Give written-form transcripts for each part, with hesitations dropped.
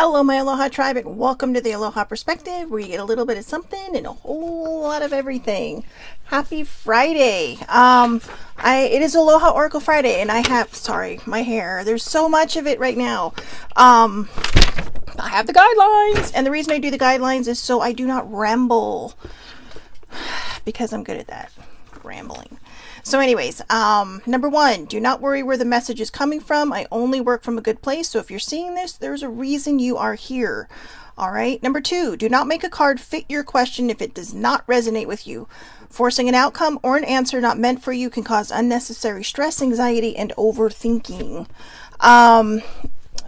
Hello, my Aloha tribe, and welcome to the Aloha Perspective, where you get a little bit of something and a whole lot of everything. Happy Friday! It is Aloha Oracle Friday, and I have, sorry, my hair. There's so much of it right now. I have the guidelines, and the reason I do the guidelines is so I do not ramble, because I'm good at that, rambling. So anyways, number one, do not worry where the message is coming from. I only work from a good place. So if you're seeing this, there's a reason you are here. All right. Number two, do not make a card fit your question if it does not resonate with you. Forcing an outcome or an answer not meant for you can cause unnecessary stress, anxiety, and overthinking.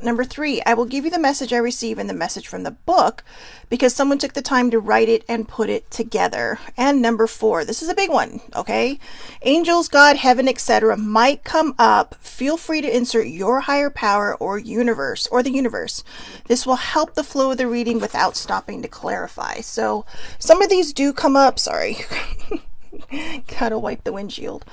Number three, I will give you the message I receive and the message from the book because someone took the time to write it and put it together. And number four, this is a big one, okay? Angels, God, heaven, etc. might come up. Feel free to insert your higher power or universe or the universe. This will help the flow of the reading without stopping to clarify. So some of these do come up. Sorry. Gotta wipe the windshield.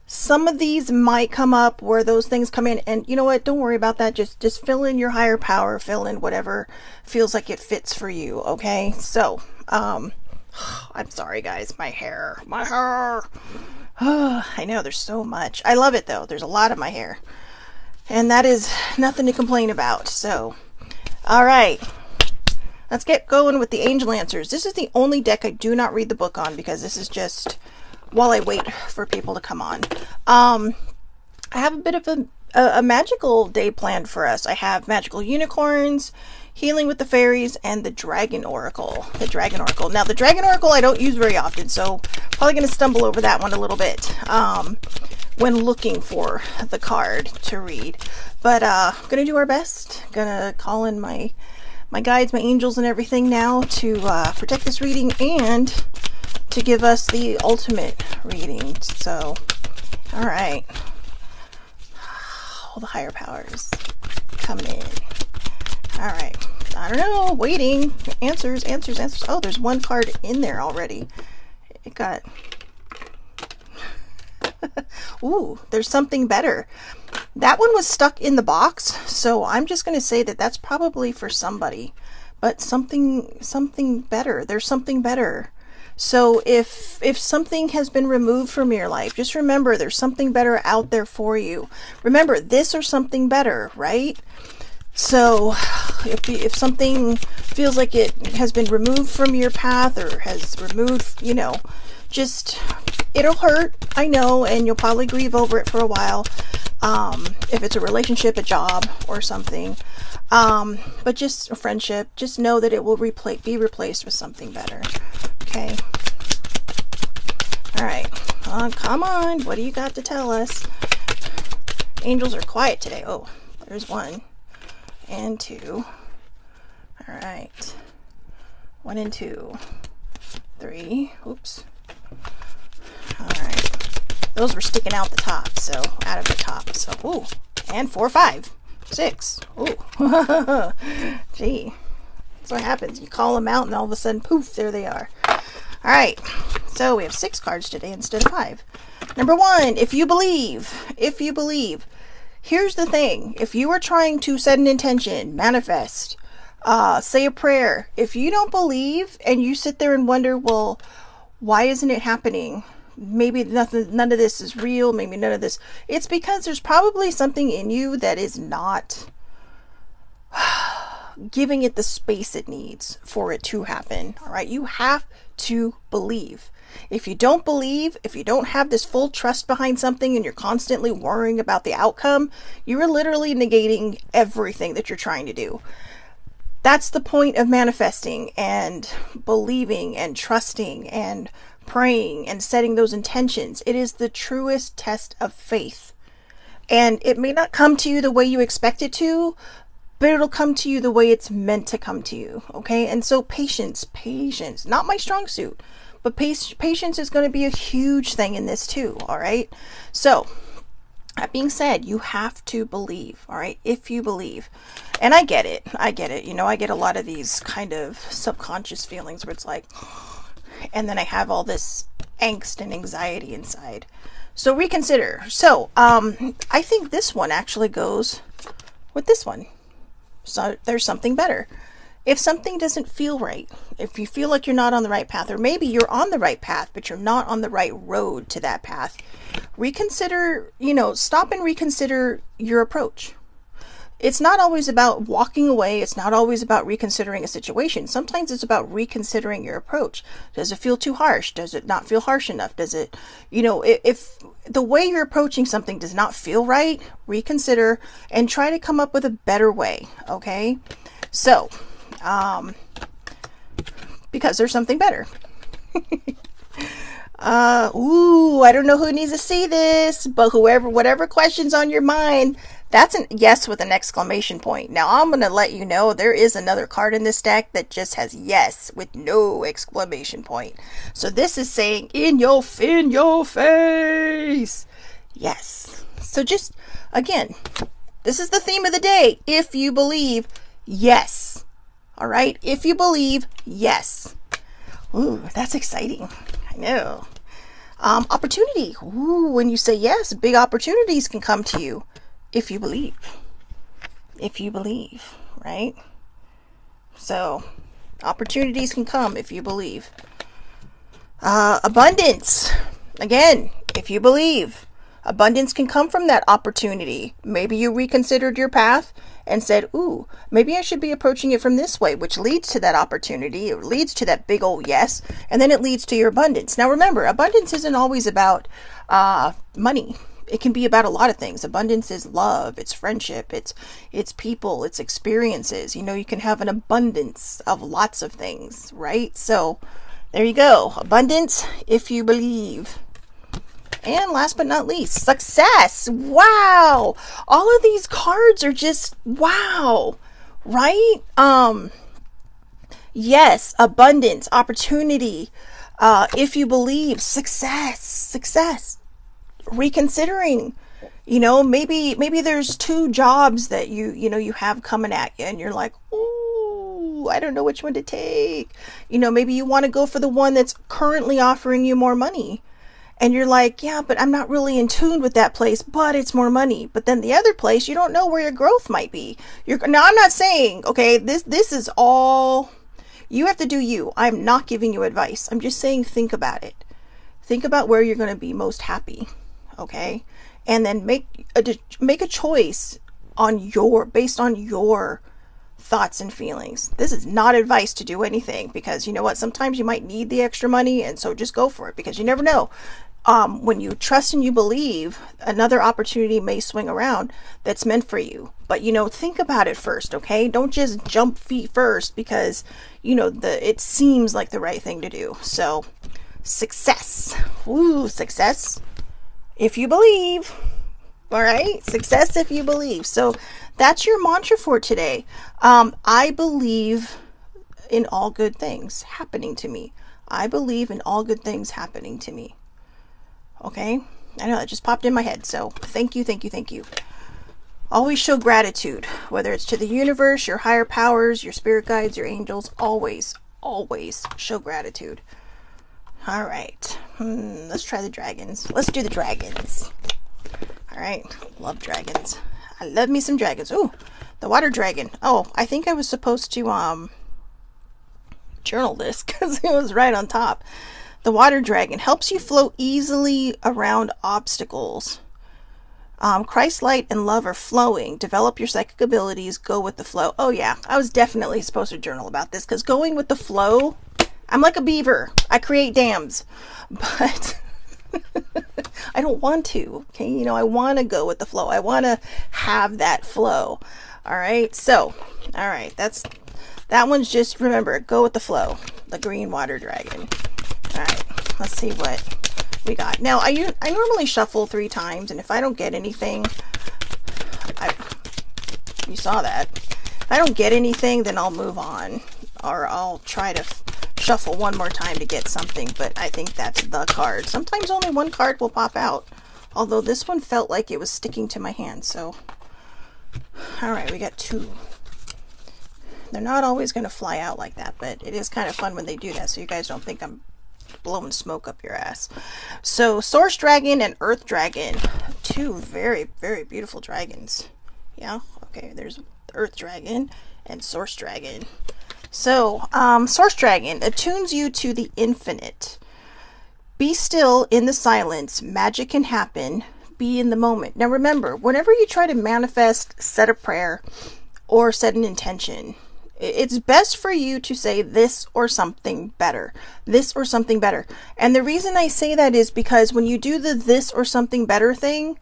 Some of these might come up where those things come in, and you know what? Don't worry about that. Just fill in your higher power, fill in whatever feels like it fits for you. Okay. So, I'm sorry guys, my hair. I know there's so much. I love it though. There's a lot of my hair and that is nothing to complain about. So, all right, let's get going with the angel answers. This is the only deck I do not read the book on because this is just while I wait for people to come on. I have a bit of a magical day planned for us. I have magical unicorns, healing with the fairies, and the dragon oracle. The dragon oracle. Now, the dragon oracle I don't use very often, so probably going to stumble over that one a little bit when looking for the card to read. But going to do our best. Going to call in my guides, my angels, and everything now to protect this reading and to give us the ultimate reading. So, all right. All the higher powers coming in. All right. I don't know. Waiting. Answers. Oh, there's one card in there already. It got... Ooh, there's something better. That one was stuck in the box, so I'm just going to say that that's probably for somebody. But something better. There's something better. So if something has been removed from your life, just remember there's something better out there for you. Remember this or something better, right? So if something feels like it has been removed from your path or has removed, you know, just, it'll hurt, I know, and you'll probably grieve over it for a while. If it's a relationship, a job, or something. But just a friendship, just know that it will be replaced with something better. Okay. All right. Come on. What do you got to tell us? Angels are quiet today. Oh, there's one and two. All right. 1 and 2. 3. Oops. All right. Those were sticking out the top, so out of the top. So, ooh. And 4, 5, 6. Ooh. Gee. That's what happens. You call them out and all of a sudden, poof, there they are. All right. So we have 6 cards today instead of 5. Number 1, if you believe. Here's the thing. If you are trying to set an intention, manifest, say a prayer, if you don't believe and you sit there and wonder, well, why isn't it happening? Maybe none of this is real. Maybe none of this. It's because there's probably something in you that is not giving it the space it needs for it to happen. All right. You have to believe. If you don't believe, if you don't have this full trust behind something and you're constantly worrying about the outcome, you are literally negating everything that you're trying to do. That's the point of manifesting and believing and trusting and praying and setting those intentions. It is the truest test of faith. And it may not come to you the way you expect it to, but it'll come to you the way it's meant to come to you. Okay. And so patience, not my strong suit, but patience is going to be a huge thing in this too. All right. So that being said, you have to believe. All right. If you believe, and I get it. You know, I get a lot of these kind of subconscious feelings where it's like, and then I have all this angst and anxiety inside. So reconsider. So, I think this one actually goes with this one. So there's something better. If something doesn't feel right, if you feel like you're not on the right path, or maybe you're on the right path, but you're not on the right road to that path, reconsider, stop and reconsider your approach. It's not always about walking away. It's not always about reconsidering a situation. Sometimes it's about reconsidering your approach. Does it feel too harsh? Does it not feel harsh enough? Does it, if the way you're approaching something does not feel right, reconsider and try to come up with a better way. Okay. So, because there's something better. I don't know who needs to see this, but whatever question's on your mind, that's a yes with an exclamation point. Now, I'm going to let you know there is another card in this deck that just has yes with no exclamation point. So this is saying in your face. Yes. So just, again, this is the theme of the day. If you believe, yes. All right? If you believe, yes. Ooh, that's exciting. I know. Opportunity. Ooh, when you say yes, big opportunities can come to you. If you believe. If you believe, right? So, opportunities can come if you believe. Abundance. Again, if you believe. Abundance can come from that opportunity. Maybe you reconsidered your path and said, ooh, maybe I should be approaching it from this way, which leads to that opportunity. It leads to that big old yes, and then it leads to your abundance. Now remember, abundance isn't always about money. It can be about a lot of things. Abundance is love, it's friendship, it's people, it's experiences. You can have an abundance of lots of things, right? So there you go. Abundance, if you believe. And last but not least, success. Wow. All of these cards are just wow, right? Yes, abundance, opportunity, if you believe, success. Reconsidering, maybe there's 2 jobs that you have coming at you and you're like, ooh, I don't know which one to take. Maybe you want to go for the one that's currently offering you more money. And you're like, yeah, but I'm not really in tune with that place, but it's more money. But then the other place, you don't know where your growth might be. Now, I'm not saying, okay, this is all, you have to do you. I'm not giving you advice. I'm just saying, think about it. Think about where you're going to be most happy. Okay. And then make a choice based on your thoughts and feelings. This is not advice to do anything, because you know what? Sometimes you might need the extra money, and so just go for it, because you never know. When you trust and you believe, another opportunity may swing around that's meant for you. But think about it first, okay? Don't just jump feet first because it seems like the right thing to do. So, success. Woo, success. If you believe. All right, success if you believe. So that's your mantra for today. I believe in all good things happening to me. I believe in all good things happening to me. Okay, I know that just popped in my head. So thank you. Always show gratitude, whether it's to the universe, your higher powers, your spirit guides, your angels. Always show gratitude. All right, let's try the dragons. Let's do the dragons. All right, love dragons. I love me some dragons. Ooh, the water dragon. Oh, I think I was supposed to journal this because it was right on top. The water dragon helps you flow easily around obstacles. Christ light and love are flowing. Develop your psychic abilities. Go with the flow. Oh yeah, I was definitely supposed to journal about this, because going with the flow, I'm like a beaver. I create dams, but I don't want to. Okay, I want to go with the flow. I want to have that flow. All right. So, all right. That one's just, remember, go with the flow. The green water dragon. All right. Let's see what we got. Now, I normally shuffle 3 times, and if I don't get anything, you saw that. If I don't get anything, then I'll move on, or I'll try to shuffle one more time to get something, but I think that's the card. Sometimes only one card will pop out, although this one felt like it was sticking to my hand. So, all right, we got 2. They're not always going to fly out like that, but it is kind of fun when they do that, so you guys don't think I'm blowing smoke up your ass. So, Source Dragon and Earth Dragon, 2 very, very beautiful dragons. Yeah, okay, there's Earth Dragon and Source Dragon. So, Source Dragon attunes you to the infinite. Be still in the silence. Magic can happen. Be in the moment. Now remember, whenever you try to manifest, set a prayer, or set an intention, it's best for you to say this or something better. This or something better. And the reason I say that is because when you do the this or something better thing,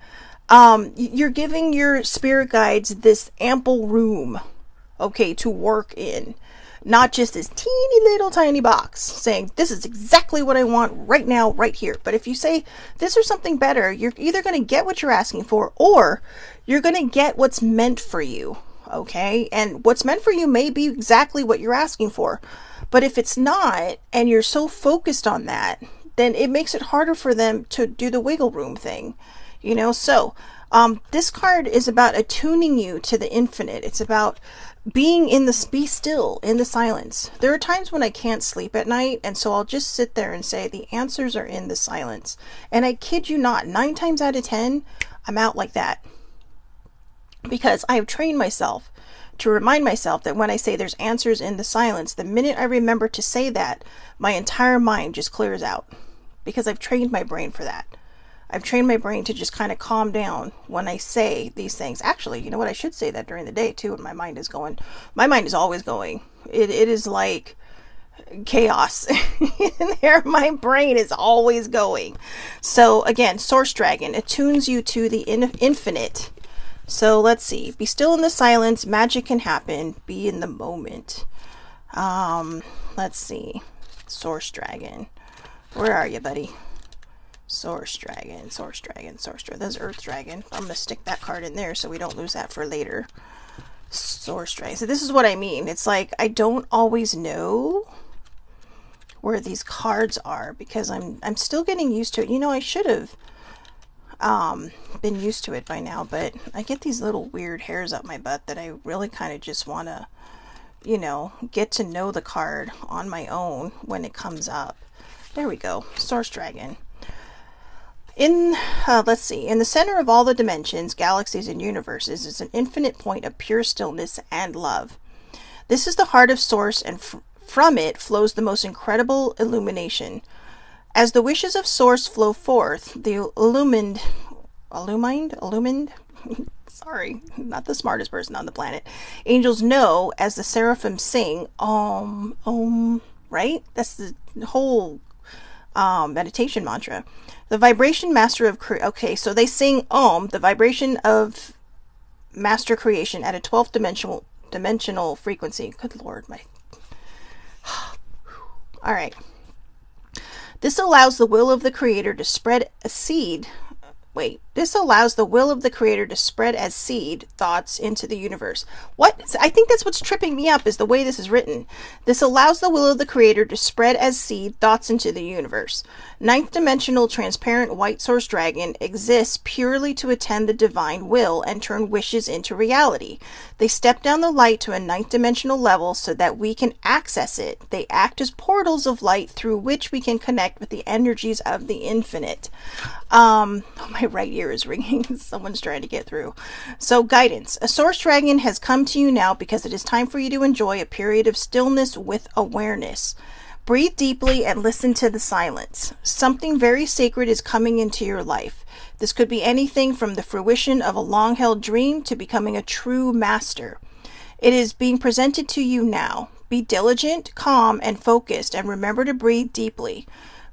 you're giving your spirit guides this ample room, okay, to work in. Not just this teeny little tiny box saying, this is exactly what I want right now, right here. But if you say this or something better, you're either going to get what you're asking for, or you're going to get what's meant for you. Okay. And what's meant for you may be exactly what you're asking for. But if it's not, and you're so focused on that, then it makes it harder for them to do the wiggle room thing. You know, so this card is about attuning you to the infinite. It's about being be still in the silence. There are times when I can't sleep at night, and so I'll just sit there and say the answers are in the silence. And I kid you not, 9 times out of 10, I'm out like that. Because I have trained myself to remind myself that when I say there's answers in the silence, the minute I remember to say that, my entire mind just clears out. Because I've trained my brain for that. I've trained my brain to just kind of calm down when I say these things. Actually, you know what? I should say that during the day too when my mind is going. My mind is always going. It is like chaos in there. My brain is always going. So again, Source Dragon attunes you to the infinite. So let's see. Be still in the silence. Magic can happen. Be in the moment. Let's see. Source Dragon. Where are you, buddy? Source Dragon, Source Dragon, Source Dragon. There's Earth Dragon. I'm going to stick that card in there so we don't lose that for later. Source Dragon. So this is what I mean. It's like I don't always know where these cards are because I'm still getting used to it. You know, I should have been used to it by now, but I get these little weird hairs up my butt that I really kind of just want to, you know, get to know the card on my own when it comes up. There we go. Source Dragon. Let's see, in the center of all the dimensions, galaxies, and universes is an infinite point of pure stillness and love. This is the heart of Source, and from it flows the most incredible illumination. As the wishes of Source flow forth, the illumined, sorry, not the smartest person on the planet, angels know as the seraphim sing, right? That's the whole meditation mantra. The vibration master of okay, so they sing Om, the vibration of master creation at a 12th dimensional frequency. Good Lord, my. All right. This allows the will of the creator to spread a seed. This allows the will of the creator to spread as seed thoughts into the universe. What? I think that's what's tripping me up is the way this is written. This allows the will of the creator to spread as seed thoughts into the universe. 9th dimensional transparent white Source Dragon exists purely to attend the divine will and turn wishes into reality. They step down the light to a 9th dimensional level so that we can access it. They act as portals of light through which we can connect with the energies of the infinite. My right ear is ringing. Someone's trying to get through. So guidance. A Source Dragon has come to you now because it is time for you to enjoy a period of stillness with awareness. Breathe deeply and listen to the silence. Something very sacred is coming into your life. This could be anything from the fruition of a long-held dream to becoming a true master. It is being presented to you now. Be diligent, calm, and focused, and remember to breathe deeply.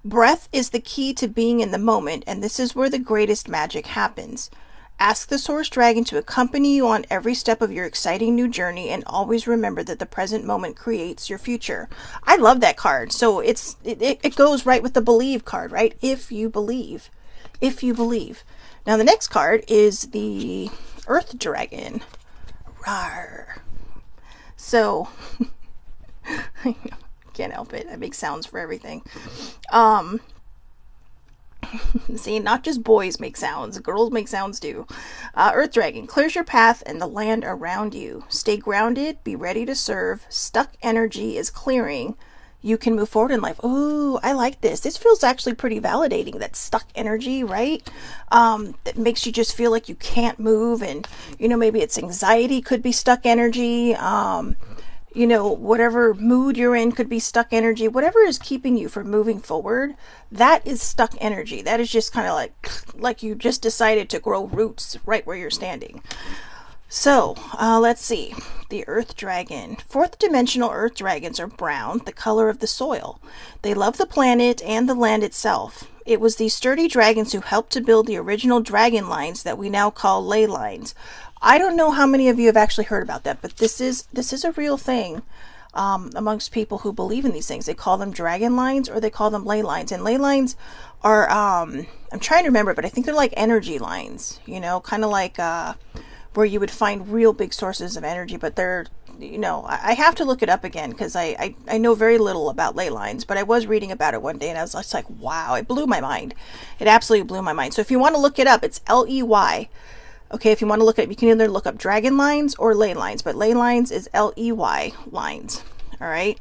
Breath is the key to being in the moment, and this is where the greatest magic happens. Ask the Source Dragon to accompany you on every step of your exciting new journey, and always remember that the present moment creates your future. I love that card. So it goes right with the believe card, right? If you believe. If you believe. Now the next card is the Earth Dragon. Rawr. So can't help it. I make sounds for everything. See, not just boys make sounds, girls make sounds too. Earth Dragon clears your path and the land around you. Stay grounded, be ready to serve. Stuck energy is clearing. you can move forward in life. Oh, I like this. This feels actually pretty validating. That stuck energy, right? That makes you just feel like you can't move. And, maybe it's anxiety, could be stuck energy. Whatever mood you're in could be stuck energy. Whatever is keeping you from moving forward, that is stuck energy. That is just kind of like you just decided to grow roots right where you're standing. So, let's see. The earth dragon. Fourth dimensional earth dragons are brown, the color of the soil. They love the planet and the land itself. It was these sturdy dragons who helped to build the original dragon lines that we now call ley lines. I don't know how many of you have actually heard about that, but this is a real thing amongst people who believe in these things. They call them dragon lines, or they call them ley lines. And ley lines are, I'm trying to remember, but I think they're like energy lines, kind of like where you would find real big sources of energy, but they're, I have to look it up again because I know very little about ley lines, but I was reading about it one day and I was just like, wow, it blew my mind. It absolutely blew my mind. So if you want to look it up, it's Ley. Okay, if you want to look at it, you can either look up dragon lines or ley lines, but ley lines is Ley lines. All right.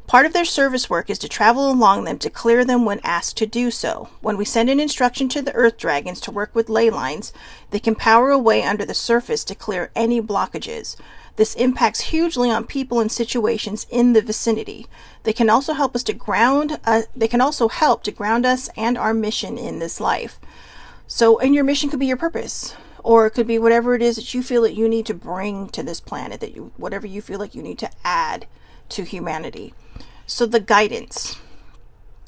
Part of their service work is to travel along them to clear them when asked to do so. When we send an instruction to the earth dragons to work with ley lines, they can power away under the surface to clear any blockages. This impacts hugely on people and situations in the vicinity. They can also help to ground us and our mission in this life. So, and your mission could be your purpose, or it could be whatever it is that you feel that you need to bring to this planet, whatever you feel like you need to add to humanity. So the guidance.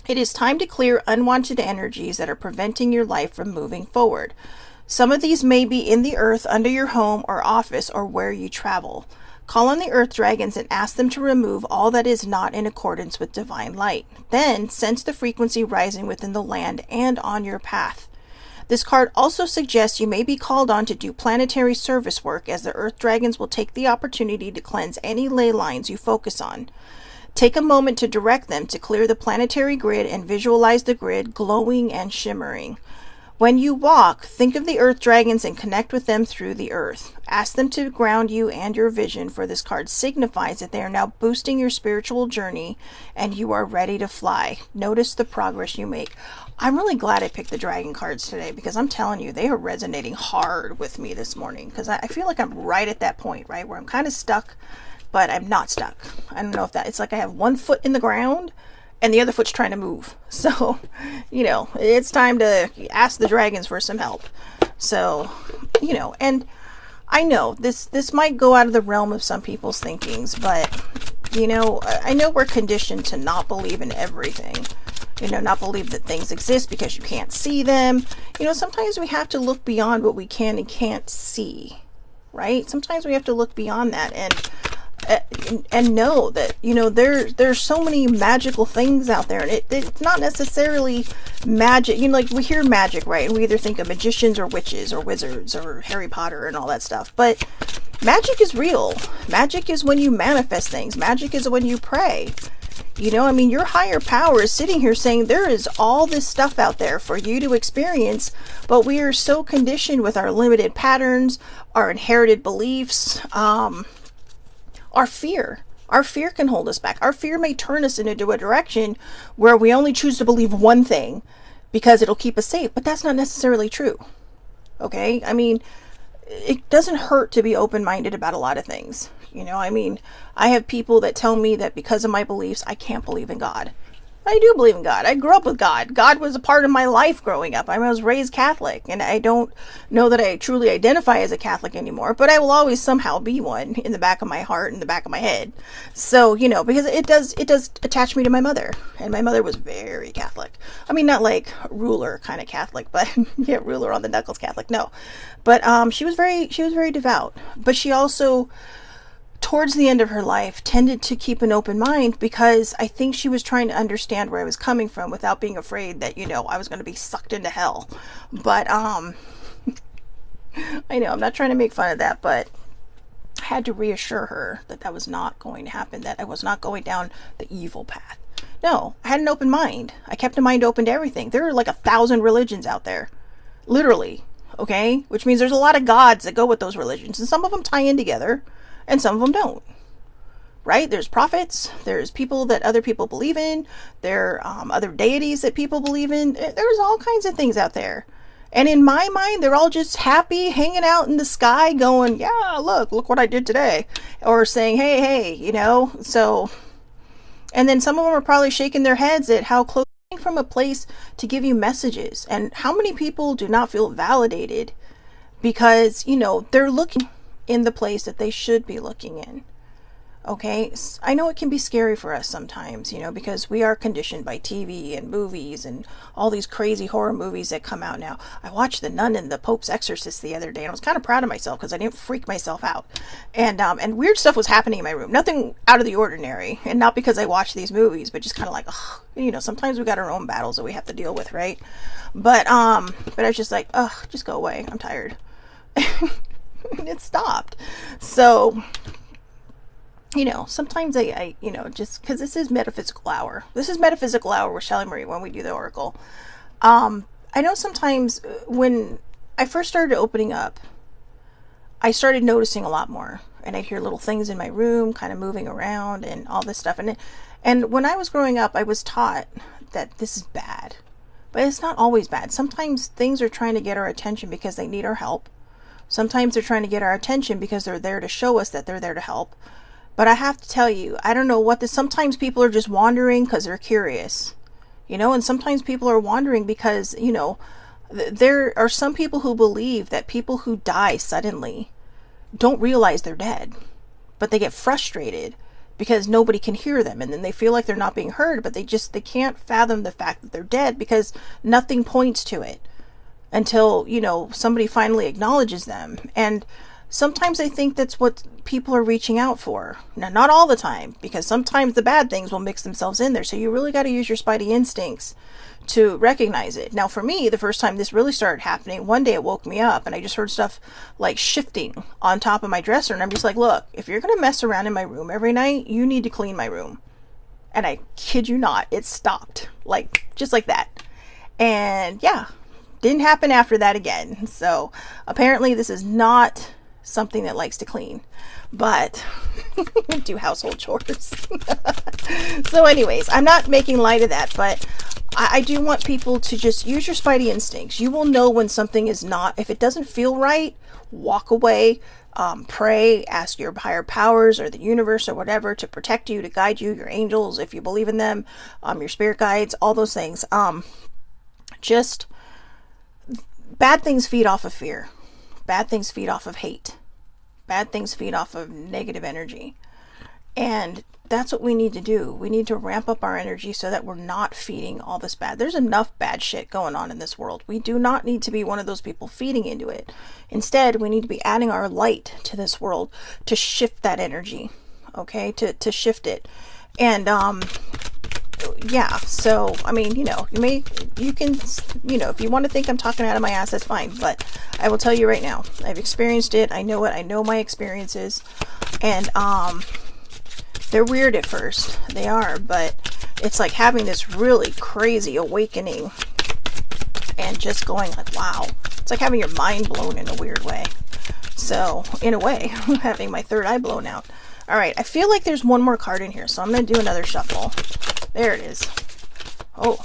It is time to clear unwanted energies that are preventing your life from moving forward. Some of these may be in the earth, under your home or office, or where you travel. Call on the earth dragons and ask them to remove all that is not in accordance with divine light. Then sense the frequency rising within the land and on your path. This card also suggests you may be called on to do planetary service work, as the earth dragons will take the opportunity to cleanse any ley lines you focus on. Take a moment to direct them to clear the planetary grid and visualize the grid glowing and shimmering. When you walk, think of the earth dragons and connect with them through the earth. Ask them to ground you and your vision, for this card signifies that they are now boosting your spiritual journey and you are ready to fly. Notice the progress you make. I'm really glad I picked the dragon cards today, because I'm telling you, they are resonating hard with me this morning, because I feel like I'm right at that point, right, where I'm kind of stuck, but I'm not stuck. I don't know if it's like I have one foot in the ground and the other foot's trying to move. So, it's time to ask the dragons for some help. So, and I know this might go out of the realm of some people's thinkings, but, I know we're conditioned to not believe in everything. Not believe that things exist because you can't see them. Sometimes we have to look beyond what we can and can't see, right? Sometimes we have to look beyond that and know that, there's so many magical things out there, and it's not necessarily magic. Like we hear magic, right? And we either think of magicians or witches or wizards or Harry Potter and all that stuff. But magic is real. Magic is when you manifest things. Magic is when you pray. Your higher power is sitting here saying there is all this stuff out there for you to experience, but we are so conditioned with our limited patterns, our inherited beliefs, our fear. Our fear can hold us back. Our fear may turn us into a direction where we only choose to believe one thing because it'll keep us safe, but that's not necessarily true. Okay? It doesn't hurt to be open-minded about a lot of things. I have people that tell me that because of my beliefs, I can't believe in God. I do believe in God. I grew up with God. God was a part of my life growing up. I was raised Catholic, and I don't know that I truly identify as a Catholic anymore, but I will always somehow be one in the back of my heart and the back of my head. So, because it does attach me to my mother, and my mother was very Catholic. Not like ruler kind of Catholic, but yeah, ruler on the knuckles Catholic. No, but she was very devout. But she also, towards the end of her life, tended to keep an open mind, because I think she was trying to understand where I was coming from without being afraid that, I was going to be sucked into hell. But, I know, I'm not trying to make fun of that, but I had to reassure her that that was not going to happen, that I was not going down the evil path. No, I had an open mind. I kept a mind open to everything. There are like 1,000 religions out there. Literally. Okay? Which means there's a lot of gods that go with those religions, and some of them tie in together, and some of them don't. right? There's prophets, there's people that other people believe in, there are other deities that people believe in. There's all kinds of things out there. And in my mind, they're all just happy, hanging out in the sky, going, yeah, look what I did today. Or saying, hey, you know, so. And then some of them are probably shaking their heads at how close from a place to give you messages. And how many people do not feel validated because, you know, they're looking in the place that they should be looking in. Okay, I know it can be scary for us sometimes, you know, because we are conditioned by TV and movies and all these crazy horror movies that come out now. I watched The Nun and the Pope's Exorcist the other day, and I was kind of proud of myself because I didn't freak myself out. And weird stuff was happening in my room, nothing out of the ordinary, and not because I watched these movies, but just kind of like, ugh, you know, sometimes we got our own battles that we have to deal with, right? But I was just like, ugh, just go away. I'm tired. It stopped. So, you know, sometimes I you know, just because this is metaphysical hour. This is metaphysical hour with Shelly Marie when we do the oracle. I know sometimes when I first started opening up, I started noticing a lot more, and I'd hear little things in my room, kind of moving around, and all this stuff. And when I was growing up, I was taught that this is bad, but it's not always bad. Sometimes things are trying to get our attention because they need our help. Sometimes they're trying to get our attention because they're there to show us that they're there to help. But I have to tell you, I don't know what this, sometimes people are just wandering because they're curious, you know, and sometimes people are wandering because, you know, there are some people who believe that people who die suddenly don't realize they're dead, but they get frustrated because nobody can hear them, and then they feel like they're not being heard, but they can't fathom the fact that they're dead because nothing points to it until, you know, somebody finally acknowledges them. And sometimes I think that's what people are reaching out for. Now, not all the time, because sometimes the bad things will mix themselves in there. So you really got to use your spidey instincts to recognize it. Now, for me, the first time this really started happening, one day it woke me up and I just heard stuff like shifting on top of my dresser. And I'm just like, look, if you're going to mess around in my room every night, you need to clean my room. And I kid you not, it stopped. Like, just like that. And yeah, didn't happen after that again. So apparently this is not something that likes to clean, but do household chores. So anyways, I'm not making light of that, but I do want people to just use your spidey instincts. You will know when something is not, if it doesn't feel right, walk away, pray, ask your higher powers or the universe or whatever to protect you, to guide you, your angels, if you believe in them, your spirit guides, all those things. Just bad things feed off of fear. Bad things feed off of hate. Bad things feed off of negative energy. And that's what we need to do. We need to ramp up our energy so that we're not feeding all this bad. There's enough bad shit going on in this world. We do not need to be one of those people feeding into it. Instead, we need to be adding our light to this world to shift that energy. Okay? To shift it. And, yeah, so, I mean, you know, you can, you know, if you want to think I'm talking out of my ass, that's fine, but I will tell you right now, I've experienced it, I know it, I know my experiences, and, they're weird at first, they are, but it's like having this really crazy awakening, and just going like, wow, it's like having your mind blown in a weird way. So, in a way, having my third eye blown out. Alright, I feel like there's one more card in here, so I'm going to do another shuffle. There it is. Oh,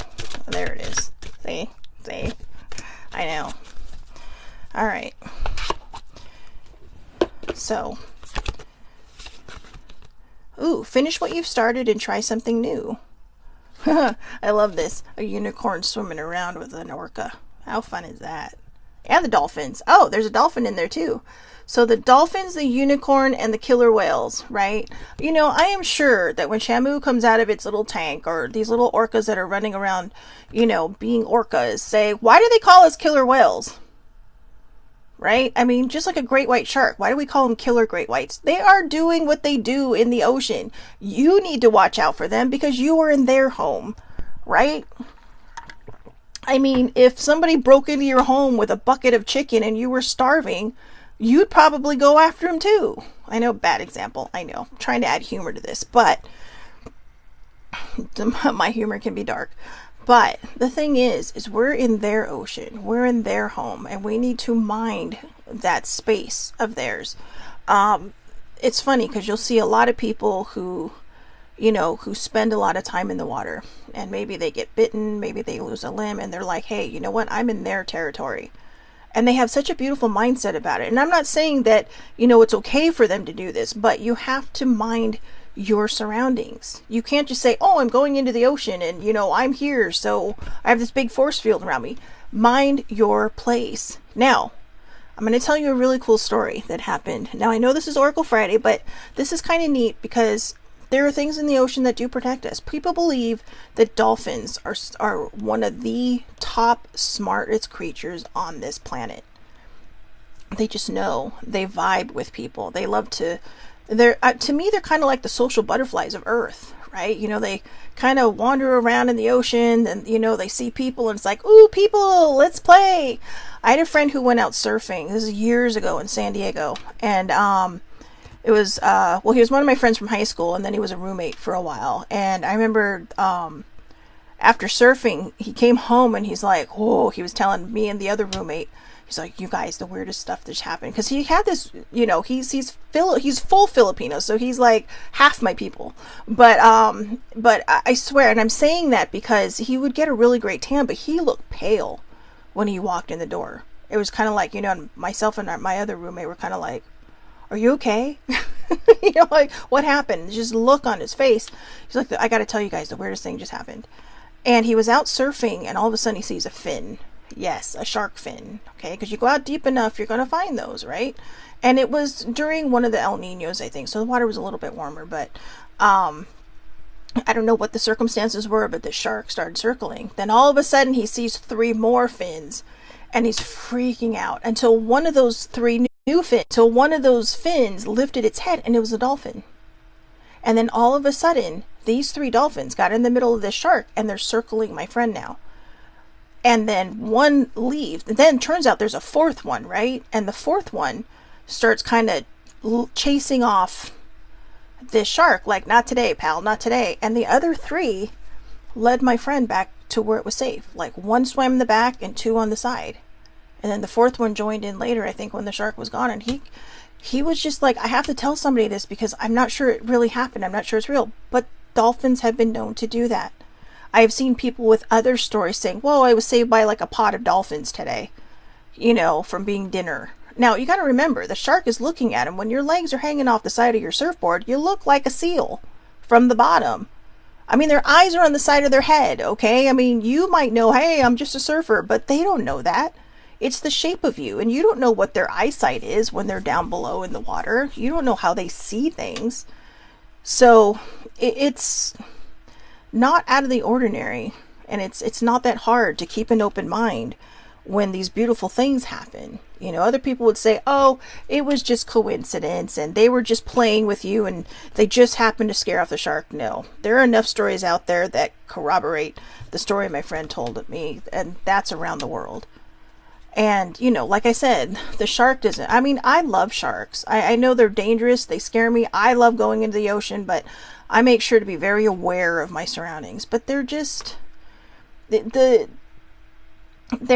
there it is. See? I know. Alright. So. Ooh, finish what you've started and try something new. I love this. A unicorn swimming around with an orca. How fun is that? And the dolphins. Oh, there's a dolphin in there too. So the dolphins, the unicorn, and the killer whales, right? You know, I am sure that when Shamu comes out of its little tank, or these little orcas that are running around, you know, being orcas, say, why do they call us killer whales? Right? I mean, just like a great white shark. Why do we call them killer great whites? They are doing what they do in the ocean. You need to watch out for them because you are in their home, right? I mean, if somebody broke into your home with a bucket of chicken and you were starving, you'd probably go after him too. I know, bad example. I know. I'm trying to add humor to this, but my humor can be dark. But the thing is we're in their ocean. We're in their home, and we need to mind that space of theirs. it's funny because you'll see a lot of people who, who spend a lot of time in the water, and maybe they get bitten, maybe they lose a limb, and they're like, hey, you know what? I'm in their territory. And they have such a beautiful mindset about it. And I'm not saying that, it's okay for them to do this, but you have to mind your surroundings. You can't just say, oh, I'm going into the ocean and, I'm here, so I have this big force field around me. Mind your place. Now, I'm going to tell you a really cool story that happened. Now, I know this is Oracle Friday, but this is kind of neat because there are things in the ocean that do protect us. People believe that dolphins are one of the top smartest creatures on this planet. They just know. They vibe with people. They love to to me, they're kind of like the social butterflies of Earth, right? They kind of wander around in the ocean and, they see people and it's like, ooh, people, let's play. I had a friend who went out surfing. This is years ago in San Diego. And it was, he was one of my friends from high school, and then he was a roommate for a while. And I remember after surfing, he came home and he's like, whoa, he was telling me and the other roommate, he's like, you guys, the weirdest stuff that's happened. Because he had this, he's full Filipino, so he's like half my people. But I swear, and I'm saying that because he would get a really great tan, but he looked pale when he walked in the door. It was kind of like, myself and my other roommate were kind of like, are you okay? Like, what happened? Just look on his face. He's like, I got to tell you guys, the weirdest thing just happened. And he was out surfing, and all of a sudden he sees a fin. Yes, a shark fin. Okay, because you go out deep enough, you're going to find those, right? And it was during one of the El Niños, I think. So the water was a little bit warmer, but I don't know what the circumstances were, but the shark started circling. Then all of a sudden he sees 3 more fins, and he's freaking out until one of those 3 new fins, till one of those fins lifted its head, and it was a dolphin. And then all of a sudden, these 3 dolphins got in the middle of this shark, and they're circling my friend now. And then one leaves. And then turns out there's a 4th one, right? And the 4th one starts kind of chasing off this shark, like, not today, pal, not today. And the other 3 led my friend back to where it was safe. Like, 1 swam in the back and 2 on the side. And then the 4th one joined in later, I think, when the shark was gone. And he was just like, I have to tell somebody this because I'm not sure it really happened. I'm not sure it's real. But dolphins have been known to do that. I have seen people with other stories saying, whoa, I was saved by like a pod of dolphins today, from being dinner. Now, you got to remember, the shark is looking at him. When your legs are hanging off the side of your surfboard, you look like a seal from the bottom. I mean, their eyes are on the side of their head, okay? I mean, you might know, hey, I'm just a surfer, but they don't know that. It's the shape of you, and you don't know what their eyesight is when they're down below in the water. You don't know how they see things. So it's not out of the ordinary, and it's not that hard to keep an open mind when these beautiful things happen. Other people would say, oh, it was just coincidence and they were just playing with you and they just happened to scare off the shark. No, there are enough stories out there that corroborate the story my friend told me, and that's around the world. And, like I said, the shark doesn't, I mean, I love sharks. I know they're dangerous. They scare me. I love going into the ocean, but I make sure to be very aware of my surroundings. But they're just, they're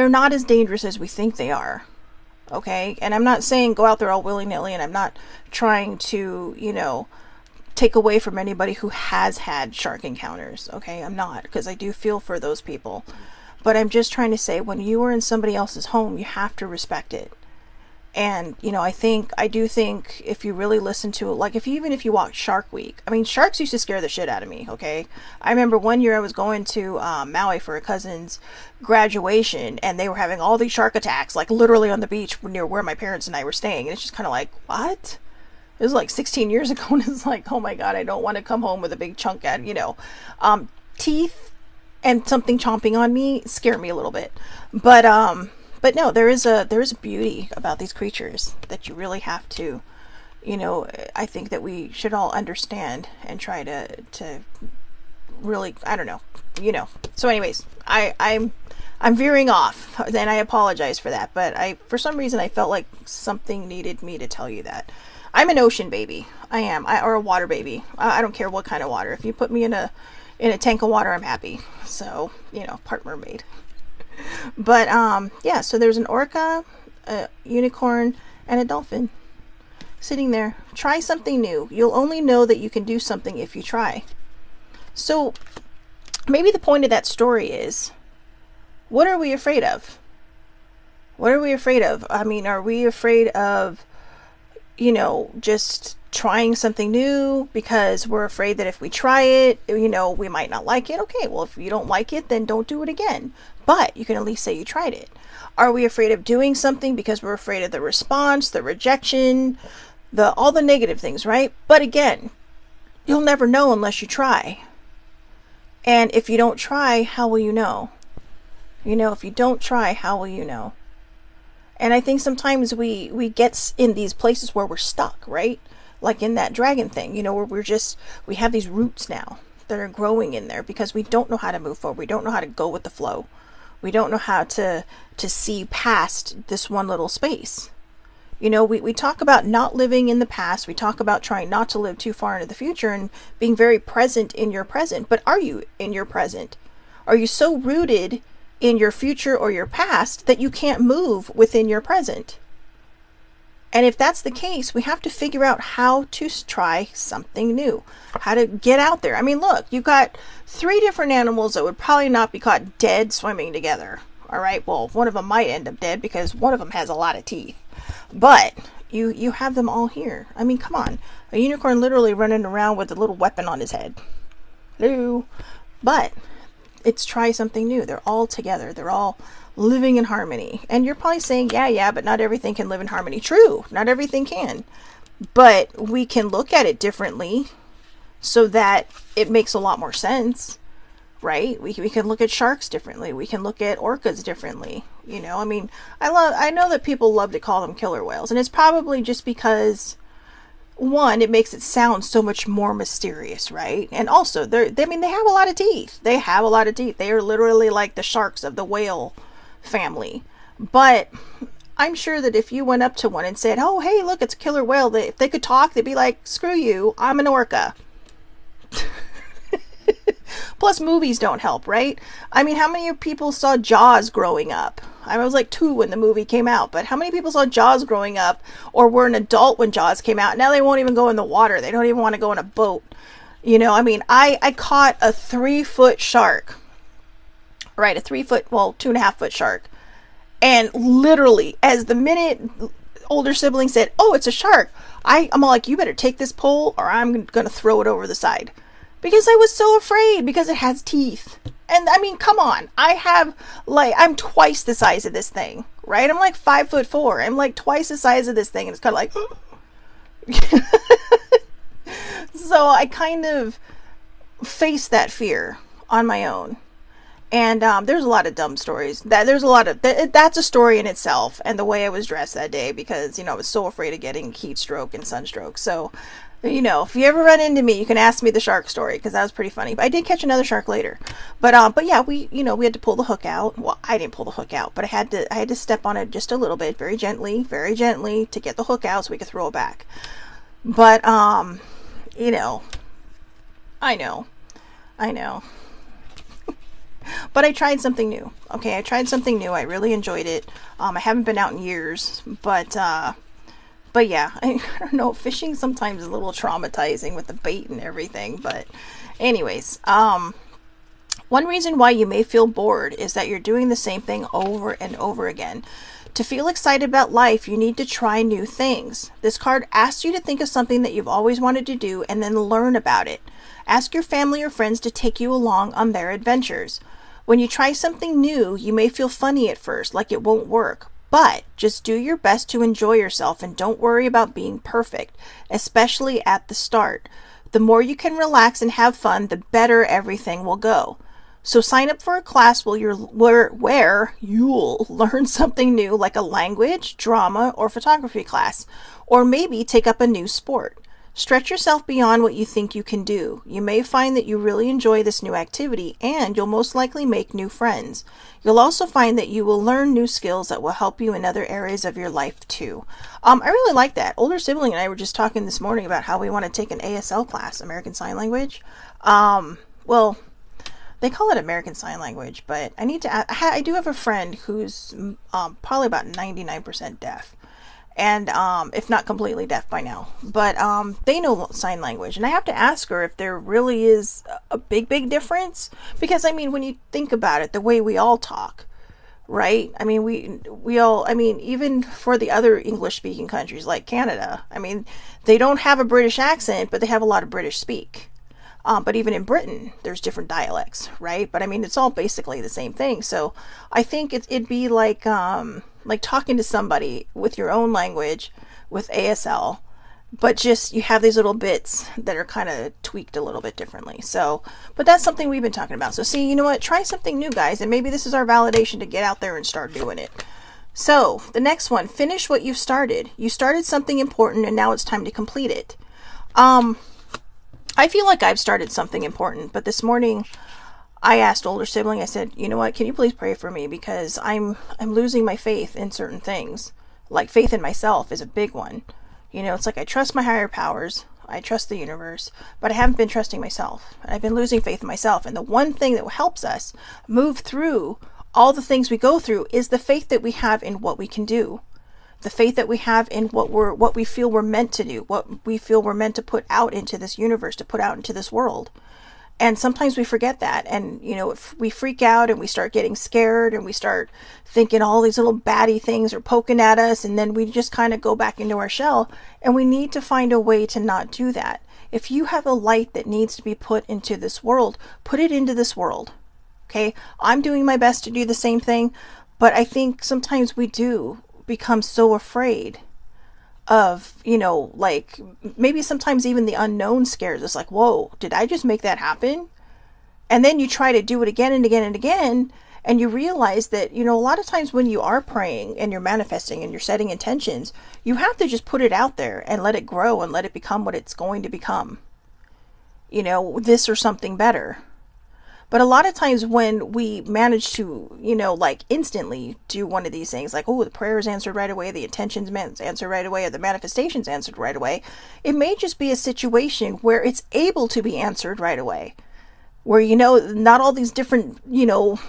not as dangerous as we think they are. Okay? And I'm not saying go out there all willy-nilly, and I'm not trying to, take away from anybody who has had shark encounters. Okay? I'm not, because I do feel for those people. But I'm just trying to say, when you are in somebody else's home, you have to respect it. And, I do think if you really listen to it, like even if you watch Shark Week, I mean, sharks used to scare the shit out of me, okay? I remember one year I was going to Maui for a cousin's graduation, and they were having all these shark attacks, like literally on the beach near where my parents and I were staying. And it's just kind of like, what? It was like 16 years ago, and it's like, oh my God, I don't want to come home with a big chunk at, teeth and something chomping on me scare me a little bit. But no, there is a beauty about these creatures that you really have to, I think that we should all understand and try to really, I don't know, So anyways, I'm veering off, and I apologize for that, but for some reason I felt like something needed me to tell you that. I'm an ocean baby. I am, or a water baby. I don't care what kind of water. If you put me in a tank of water, I'm happy. So, part mermaid. But, yeah, so there's an orca, a unicorn, and a dolphin. sitting there. Try something new. You'll only know that you can do something if you try. So maybe the point of that story is, what are we afraid of? What are we afraid of? I mean, are we afraid of, just trying something new because we're afraid that if we try it, we might not like it? Okay, well, if you don't like it, then don't do it again. But you can at least say you tried it. Are we afraid of doing something because we're afraid of the response, the rejection, all the negative things, right? But again, you'll never know unless you try. And if you don't try, how will you know? If you don't try, how will you know? And I think sometimes we get in these places where we're stuck, right? Like in that dragon thing, where we have these roots now that are growing in there because we don't know how to move forward. We don't know how to go with the flow. We don't know how to see past this one little space. We talk about not living in the past. We talk about trying not to live too far into the future and being very present in your present. But are you in your present? Are you so rooted in your future or your past that you can't move within your present? And if that's the case, we have to figure out how to try something new, how to get out there. I mean, look, you've got 3 different animals that would probably not be caught dead swimming together. All right, well, one of them might end up dead because one of them has a lot of teeth. But you have them all here. I mean, come on. A unicorn literally running around with a little weapon on his head. Hello. But it's try something new. They're all together. They're all living in harmony. And you're probably saying, yeah, but not everything can live in harmony. True, not everything can. But we can look at it differently so that it makes a lot more sense, right? We can look at sharks differently. We can look at orcas differently. I mean, I know that people love to call them killer whales. And it's probably just because, one, it makes it sound so much more mysterious, right? And also, they have a lot of teeth. They have a lot of teeth. They are literally like the sharks of the whale family. But I'm sure that if you went up to one and said, oh, hey, look, it's a killer whale, if they could talk, they'd be like, screw you, I'm an orca. Plus, movies don't help, right? I mean, how many people saw Jaws growing up? I was like 2 when the movie came out, but how many people saw Jaws growing up or were an adult when Jaws came out? Now they won't even go in the water. They don't even want to go in a boat. I mean, I caught a 3-foot shark, right? A 3-foot, well, 2.5-foot shark. And literally, as the minute older sibling said, oh, it's a shark, I'm all like, you better take this pole or I'm going to throw it over the side. Because I was so afraid because it has teeth. And I mean, come on. I'm twice the size of this thing, right? I'm like 5'4". I'm like twice the size of this thing. And it's kind of like, so I kind of faced that fear on my own. And there's a lot of dumb stories. That's a story in itself. And the way I was dressed that day because, I was so afraid of getting heat stroke and sunstroke. So, if you ever run into me, you can ask me the shark story because that was pretty funny. But I did catch another shark later. But yeah, we had to pull the hook out. Well, I didn't pull the hook out, but I had to step on it just a little bit, very gently to get the hook out so we could throw it back. But I know. But I tried something new. Okay, I tried something new. I really enjoyed it. I haven't been out in years, but yeah, I don't know. Fishing sometimes is a little traumatizing with the bait and everything. But anyways, one reason why you may feel bored is that you're doing the same thing over and over again. To feel excited about life, you need to try new things. This card asks you to think of something that you've always wanted to do and then learn about it. Ask your family or friends to take you along on their adventures. When you try something new, you may feel funny at first, like it won't work. But just do your best to enjoy yourself and don't worry about being perfect, especially at the start. The more you can relax and have fun, the better everything will go. So sign up for a class where you'll learn something new, like a language, drama, or photography class, or maybe take up a new sport. Stretch yourself beyond what you think you can do. You may find that you really enjoy this new activity and you'll most likely make new friends. You'll also find that you will learn new skills that will help you in other areas of your life too. I really like that. Older sibling and I were just talking this morning about how we want to take an ASL class, American Sign Language. Well, they call it American Sign Language, but I do have a friend who's probably about 99% deaf. and if not completely deaf by now, but they know sign language. And I have to ask her if there really is a big difference, because I mean, when you think about it, the way we all talk, right? I mean, we all, I mean, even for the other English speaking countries like Canada, I mean, they don't have a British accent, but they have a lot of British speak. But even in Britain, there's different dialects, right? But I mean, it's all basically the same thing. So I think it'd be like talking to somebody with your own language with ASL, but just you have these little bits that are kind of tweaked a little bit differently. So, but that's something we've been talking about. So see, you know what? Try something new, guys, and maybe this is our validation to get out there and start doing it. So the next one, finish what you've started. You started something important, and now it's time to complete it. I feel like I've started something important, but this morning I asked older sibling, I said, you know what, can you please pray for me, because I'm losing my faith in certain things. Like faith in myself is a big one. You know, it's like I trust my higher powers, I trust the universe, but I haven't been trusting myself. I've been losing faith in myself. And the one thing that helps us move through all the things we go through is the faith that we have in what we can do. The faith that we have in what we feel we're meant to do, what we feel we're meant to put out into this universe, to put out into this world. And sometimes we forget that. And, you know, if we freak out and we start getting scared and we start thinking all these little baddie things are poking at us, and then we just kind of go back into our shell, and we need to find a way to not do that. If you have a light that needs to be put into this world, put it into this world. Okay. I'm doing my best to do the same thing, but I think sometimes we do become so afraid of, you know, like maybe sometimes even the unknown scares us, like, whoa, did I just make that happen? And then you try to do it again and again and again, and you realize that, you know, a lot of times when you are praying and you're manifesting and you're setting intentions, you have to just put it out there and let it grow and let it become what it's going to become, you know, this or something better. But a lot of times when we manage to, you know, like instantly do one of these things, like, oh, the prayer is answered right away, the intentions answered right away, or the manifestations answered right away, it may just be a situation where it's able to be answered right away. Where, you know, not all these different, you know,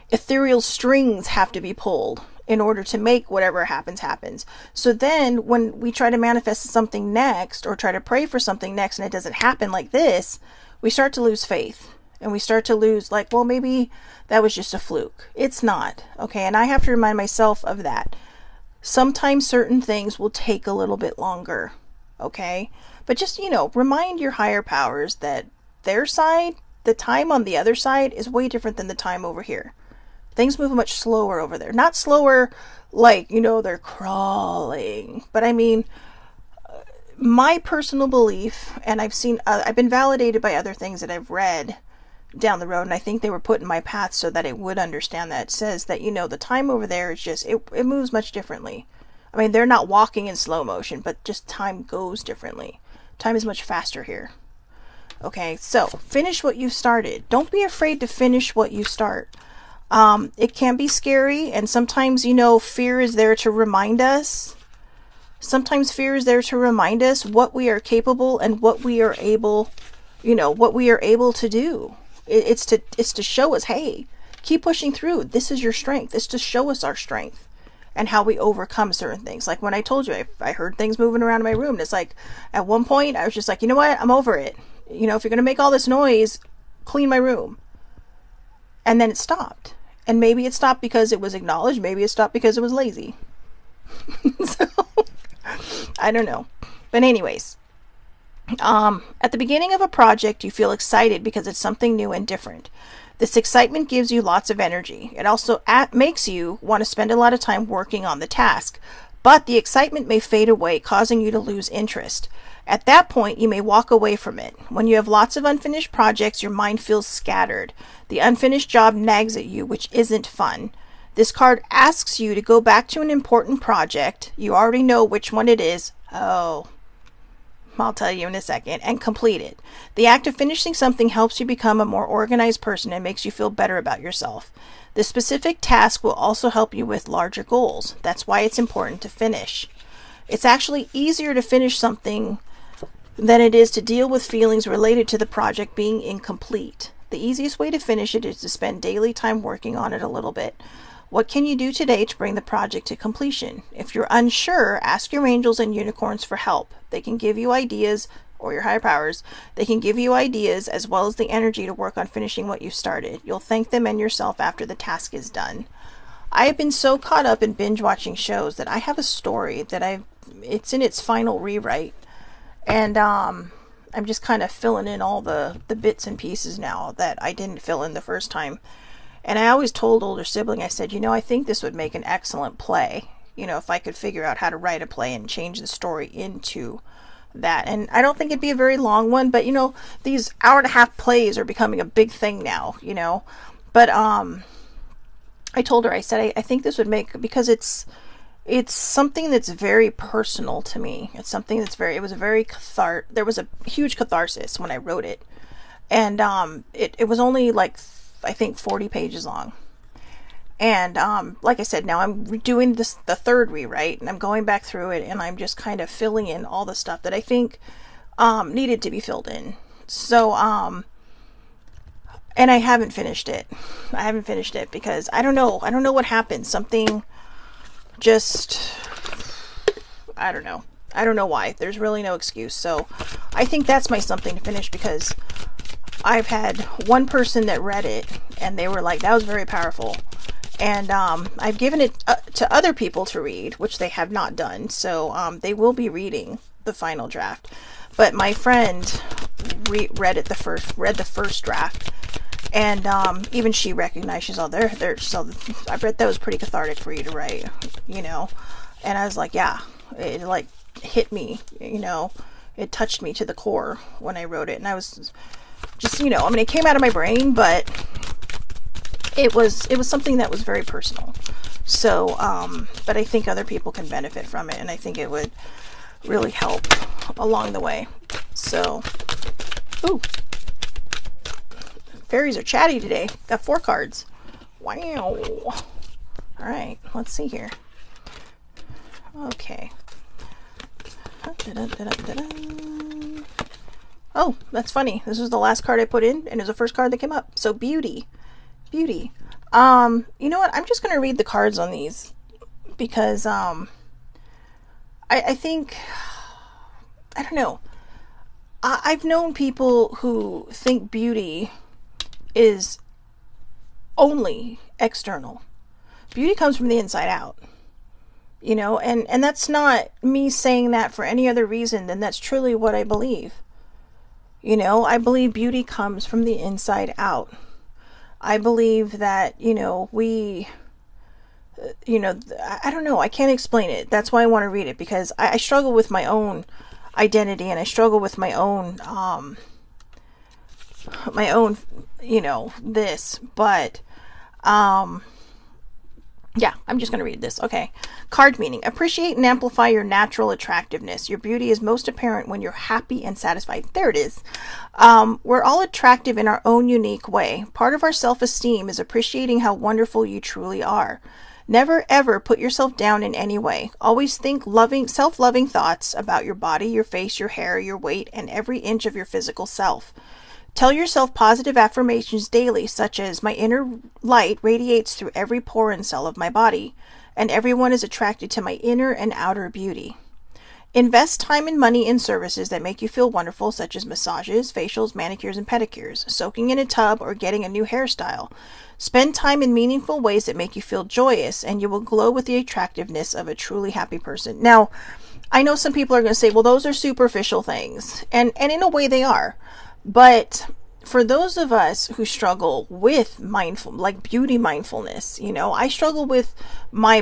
ethereal strings have to be pulled in order to make whatever happens. So then when we try to manifest something next, or try to pray for something next, and it doesn't happen like this, we start to lose faith. And we start to lose, like, well, maybe that was just a fluke. It's not. Okay. And I have to remind myself of that. Sometimes certain things will take a little bit longer. Okay. But just, you know, remind your higher powers that their side, the time on the other side is way different than the time over here. Things move much slower over there. Not slower like, you know, they're crawling. But I mean, my personal belief, and I've been validated by other things that I've read down the road, and I think they were put in my path so that I would understand that. It says that, you know, the time over there is just, it moves much differently. I mean, they're not walking in slow motion, but just time goes differently. Time is much faster here. Okay, so finish what you started. Don't be afraid to finish what you start. It can be scary, and sometimes, you know, fear is there to remind us. Sometimes fear is there to remind us what we are capable and what we are able, you know, what we are able to do. It's to show us, hey, keep pushing through. This is your strength. It's to show us our strength and how we overcome certain things. Like when I told you, I heard things moving around in my room. And it's like, at one point, I was just like, you know what? I'm over it. You know, if you're going to make all this noise, clean my room. And then it stopped. And maybe it stopped because it was acknowledged. Maybe it stopped because it was lazy. So, I don't know. But anyways. At the beginning of a project, you feel excited because it's something new and different. This excitement gives you lots of energy. It also makes you want to spend a lot of time working on the task, but the excitement may fade away, causing you to lose interest. At that point, you may walk away from it. When you have lots of unfinished projects, your mind feels scattered. The unfinished job nags at you, which isn't fun. This card asks you to go back to an important project. You already know which one it is. Oh, I'll tell you in a second, and complete it. The act of finishing something helps you become a more organized person and makes you feel better about yourself. The specific task will also help you with larger goals. That's why it's important to finish. It's actually easier to finish something than it is to deal with feelings related to the project being incomplete. The easiest way to finish it is to spend daily time working on it a little bit. What can you do today to bring the project to completion? If you're unsure, ask your angels and unicorns for help. They can give you ideas, or your higher powers. They can give you ideas as well as the energy to work on finishing what you started. You'll thank them and yourself after the task is done. I have been so caught up in binge watching shows that I have a story that it's in its final rewrite. And I'm just kind of filling in all the bits and pieces now that I didn't fill in the first time. And I always told older sibling, I said, I think this would make an excellent play. If I could figure out how to write a play and change the story into that. And I don't think it'd be a very long one, but these hour and a half plays are becoming a big thing now, But I told her, I said, I think this would make, because it's something that's very personal to me. It's something that's there was a huge catharsis when I wrote it. And it was only like, I think 40 pages long. And like I said, now I'm doing the third rewrite, and I'm going back through it, and I'm just kind of filling in all the stuff that I think needed to be filled in. So, and I haven't finished it. Because I don't know what happened. Something just, I don't know. I don't know why. There's really no excuse. So I think that's my something to finish, because I've had one person that read it and they were like, that was very powerful. And I've given it to other people to read, which they have not done. So they will be reading the final draft. But my friend read the first draft, and even she recognized, she's all there. So I bet that was pretty cathartic for you to write, And I was like, yeah, it like hit me, it touched me to the core when I wrote it, and I was just, it came out of my brain, but it was something that was very personal. So, but I think other people can benefit from it, and I think it would really help along the way. So, ooh, fairies are chatty today. Got 4 cards. Wow. All right, let's see here. Okay. Oh, that's funny. This was the last card I put in, and it was the first card that came up. So beauty. You know what? I'm just going to read the cards on these, because I think, I don't know. I've known people who think beauty is only external. Beauty comes from the inside out. And that's not me saying that for any other reason than that's truly what I believe. I believe beauty comes from the inside out. I believe that, I don't know, I can't explain it. That's why I want to read it, because I struggle with my own identity, and I struggle with my own, this, but, yeah, I'm just going to read this. Okay. Card meaning. Appreciate and amplify your natural attractiveness. Your beauty is most apparent when you're happy and satisfied. There it is. We're all attractive in our own unique way. Part of our self-esteem is appreciating how wonderful you truly are. Never ever put yourself down in any way. Always think self-loving thoughts about your body, your face, your hair, your weight, and every inch of your physical self. Tell yourself positive affirmations daily, such as, my inner light radiates through every pore and cell of my body, and everyone is attracted to my inner and outer beauty. Invest time and money in services that make you feel wonderful, such as massages, facials, manicures, and pedicures, soaking in a tub, or getting a new hairstyle. Spend time in meaningful ways that make you feel joyous, and you will glow with the attractiveness of a truly happy person. Now, I know some people are going to say, well, those are superficial things, and in a way they are. But for those of us who struggle with beauty mindfulness, I struggle with my,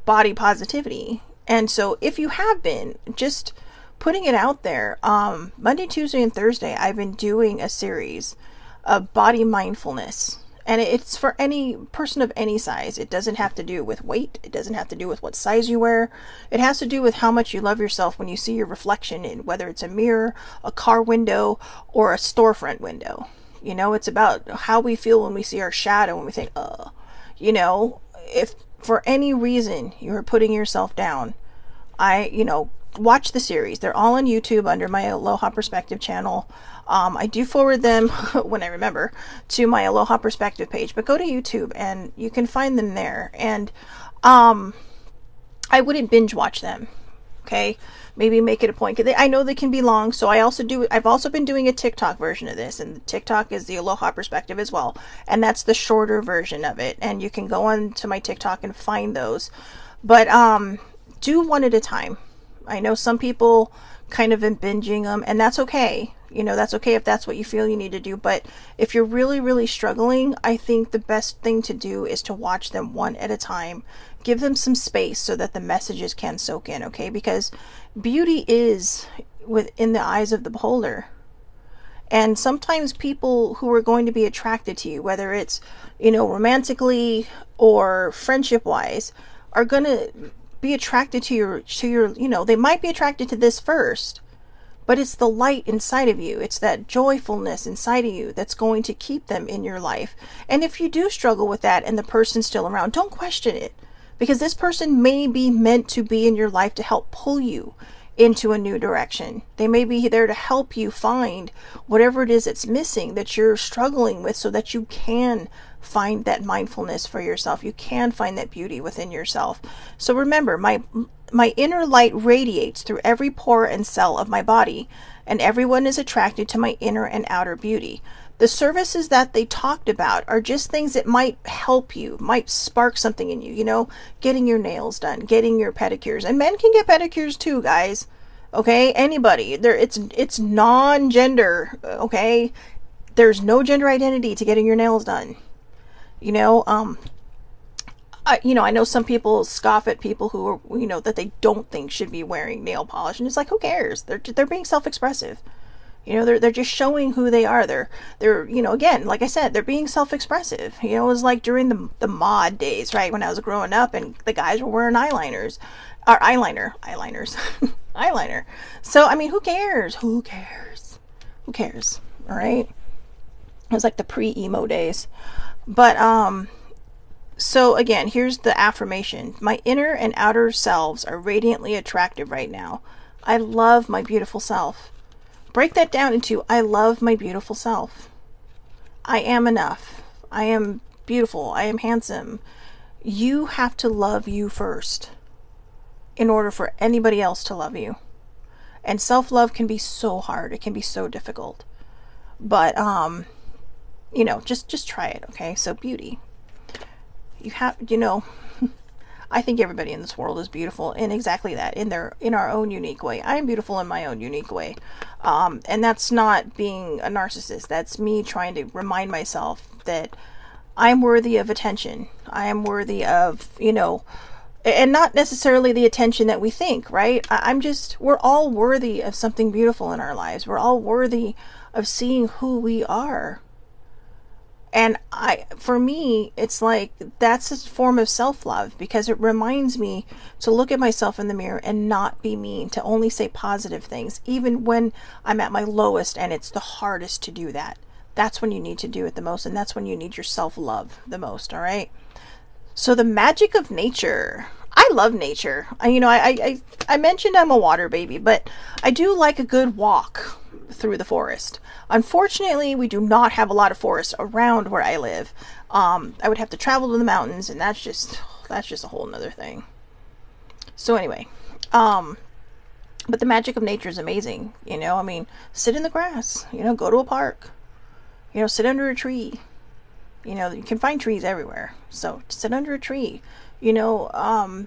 body positivity. And so if you have been, just putting it out there, Monday, Tuesday, and Thursday, I've been doing a series of body mindfulness. And it's for any person of any size. It doesn't have to do with weight. It doesn't have to do with what size you wear. It has to do with how much you love yourself when you see your reflection in, whether it's a mirror, a car window, or a storefront window. It's about how we feel when we see our shadow and we think, if for any reason you're putting yourself down, watch the series. They're all on YouTube under my Aloha Perspective channel. I do forward them when I remember to my Aloha Perspective page, but go to YouTube and you can find them there. And I wouldn't binge watch them. Okay, maybe make it a point. I know they can be long, so I've also been doing a TikTok version of this, and TikTok is the Aloha Perspective as well, and that's the shorter version of it. And you can go on to my TikTok and find those, but do one at a time. I know some people kind of been binging them, and that's okay. You know, that's okay if that's what you feel you need to do. But if you're really, really struggling, I think the best thing to do is to watch them one at a time. Give them some space so that the messages can soak in, okay? Because beauty is within the eyes of the beholder. And sometimes people who are going to be attracted to you, whether it's, you know, romantically or friendship-wise, are going to be attracted to your, you know, they might be attracted to this first, but it's the light inside of you. It's that joyfulness inside of you that's going to keep them in your life. And if you do struggle with that and the person's still around, don't question it. Because this person may be meant to be in your life to help pull you into a new direction. They may be there to help you find whatever it is that's missing, that you're struggling with, so that you can find that mindfulness for yourself. You can find that beauty within yourself. So remember, my inner light radiates through every pore and cell of my body, and everyone is attracted to my inner and outer beauty. The services that they talked about are just things that might help you, might spark something in you, you know, getting your nails done, getting your pedicures. And men can get pedicures too, guys. Okay? Anybody. It's non-gender, okay? There's no gender identity to getting your nails done. You know, I know some people scoff at people who are, you know, that they don't think should be wearing nail polish, and it's like, who cares? They're being self-expressive. You know, they're just showing who they are. They're, you know, again, like I said, they're being self-expressive. You know, it was like during the mod days, right? When I was growing up and the guys were wearing eyeliners, or eyeliners, eyeliner. So, I mean, who cares? Who cares? Who cares? All right. It was like the pre-emo days. But, so again, here's the affirmation. My inner and outer selves are radiantly attractive right now. I love my beautiful self. Break that down into, I love my beautiful self. I am enough. I am beautiful. I am handsome. You have to love you first in order for anybody else to love you. And self-love can be so hard. It can be so difficult. But, you know, just try it, okay? So beauty. You have, you know, I think everybody in this world is beautiful in exactly that, in our own unique way. I am beautiful in my own unique way. And that's not being a narcissist. That's me trying to remind myself that I'm worthy of attention. I am worthy of, you know, and not necessarily the attention that we think, right? We're all worthy of something beautiful in our lives. We're all worthy of seeing who we are. And for me, it's like, that's a form of self-love, because it reminds me to look at myself in the mirror and not be mean, to only say positive things, even when I'm at my lowest and it's the hardest to do that. That's when you need to do it the most, and that's when you need your self-love the most, all right? So the magic of nature. I love nature. I mentioned I'm a water baby, but I do like a good walk through the forest. Unfortunately, we do not have a lot of forests around where I live. I would have to travel to the mountains, and that's just a whole nother thing. So anyway, but the magic of nature is amazing. You know, I mean, sit in the grass, you know, go to a park, you know, sit under a tree. You know, you can find trees everywhere. So sit under a tree. You know,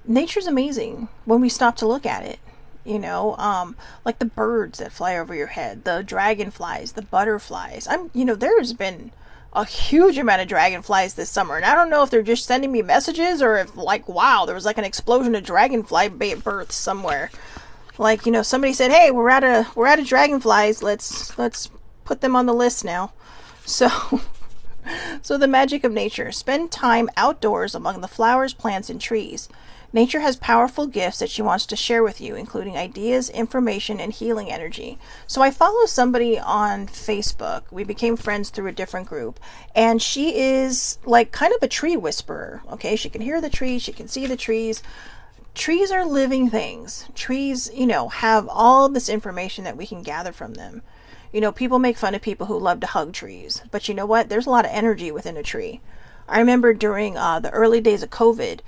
nature's amazing when we stop to look at it. You know, like the birds that fly over your head, the dragonflies, the butterflies. You know, there's been a huge amount of dragonflies this summer, and I don't know if they're just sending me messages, or if, like, wow, there was like an explosion of dragonfly births somewhere. Like, you know, somebody said, hey, we're out of dragonflies. Let's put them on the list now. So So the magic of nature. Spend time outdoors among the flowers, plants, and trees. Nature has powerful gifts that she wants to share with you, including ideas, information, and healing energy. So I follow somebody on Facebook. We became friends through a different group. And she is like kind of a tree whisperer. Okay, she can hear the trees, she can see the trees. trees are living things. Trees, have all this information that we can gather from them. People make fun of people who love to hug trees, but you know what? There's a lot of energy within a tree. I remember during the early days of COVID,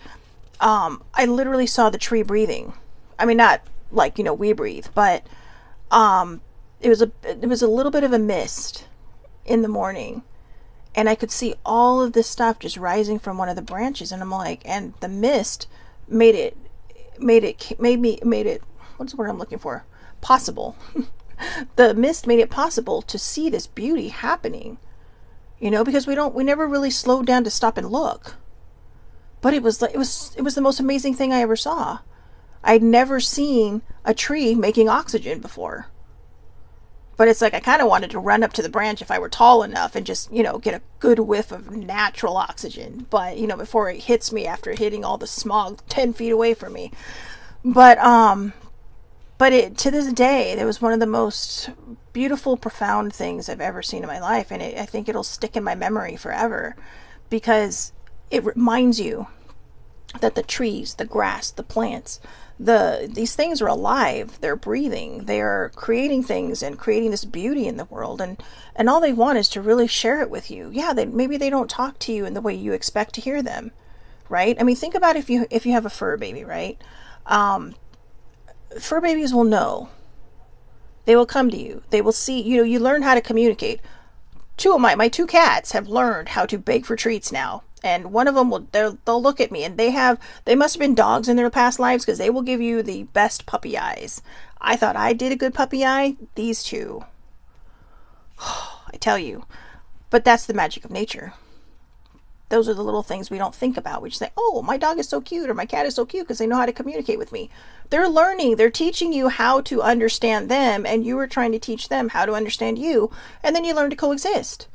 I literally saw the tree breathing. I mean, not like, we breathe, but it was a little bit of a mist in the morning, and I could see all of this stuff just rising from one of the branches, and I'm like, and the mist made it, what's the word I'm looking for? Possible. The mist made it possible to see this beauty happening, because we never really slowed down to stop and look. But it was the most amazing thing I ever saw. I'd never seen a tree making oxygen before. But it's like I kind of wanted to run up to the branch if I were tall enough and just, get a good whiff of natural oxygen. But, before it hits me after hitting all the smog 10 feet away from me. But to this day, it was one of the most beautiful, profound things I've ever seen in my life. And I think it'll stick in my memory forever, because it reminds you that the trees, the grass, the plants, these things are alive. They're breathing. They're creating things and creating this beauty in the world. And all they want is to really share it with you. Yeah, maybe they don't talk to you in the way you expect to hear them, right? I mean, think about if you have a fur baby, right? Fur babies will know. They will come to you. They will see, you learn how to communicate. Two of my two cats have learned how to beg for treats now. And one of them they'll look at me, and they must have been dogs in their past lives, because they will give you the best puppy eyes. I thought I did a good puppy eye. These two, I tell you. But that's the magic of nature. Those are the little things we don't think about. We just say, oh, my dog is so cute, or my cat is so cute, because they know how to communicate with me. They're learning. They're teaching you how to understand them, and you are trying to teach them how to understand you, and then you learn to coexist.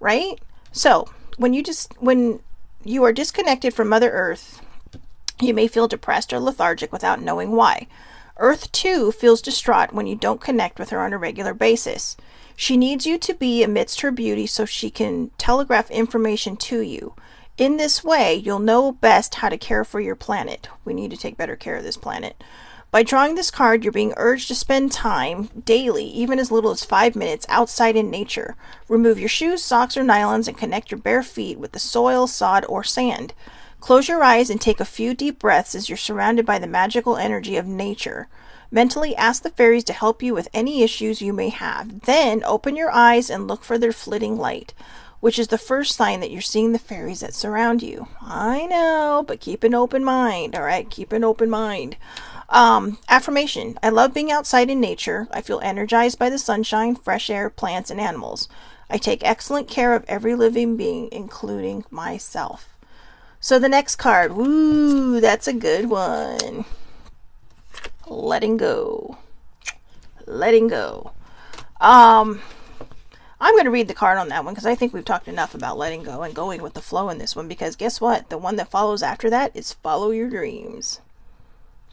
Right? So, when you are disconnected from Mother Earth, you may feel depressed or lethargic without knowing why. Earth, too, feels distraught when you don't connect with her on a regular basis. She needs you to be amidst her beauty so she can telegraph information to you. In this way, you'll know best how to care for your planet. We need to take better care of this planet. By drawing this card, you're being urged to spend time daily, even as little as 5 minutes, outside in nature. Remove your shoes, socks, or nylons and connect your bare feet with the soil, sod, or sand. Close your eyes and take a few deep breaths as you're surrounded by the magical energy of nature. Mentally ask the fairies to help you with any issues you may have. Then open your eyes and look for their flitting light, which is the first sign that you're seeing the fairies that surround you. I know, but keep an open mind, all right? Keep an open mind. Affirmation. I love being outside in nature. I feel energized by the sunshine, fresh air, plants, and animals. I take excellent care of every living being, including myself. So the next card, woo, that's a good one. Letting go. Letting go. I'm going to read the card on that one, because I think we've talked enough about letting go and going with the flow in this one, because guess what? The one that follows after that is follow your dreams.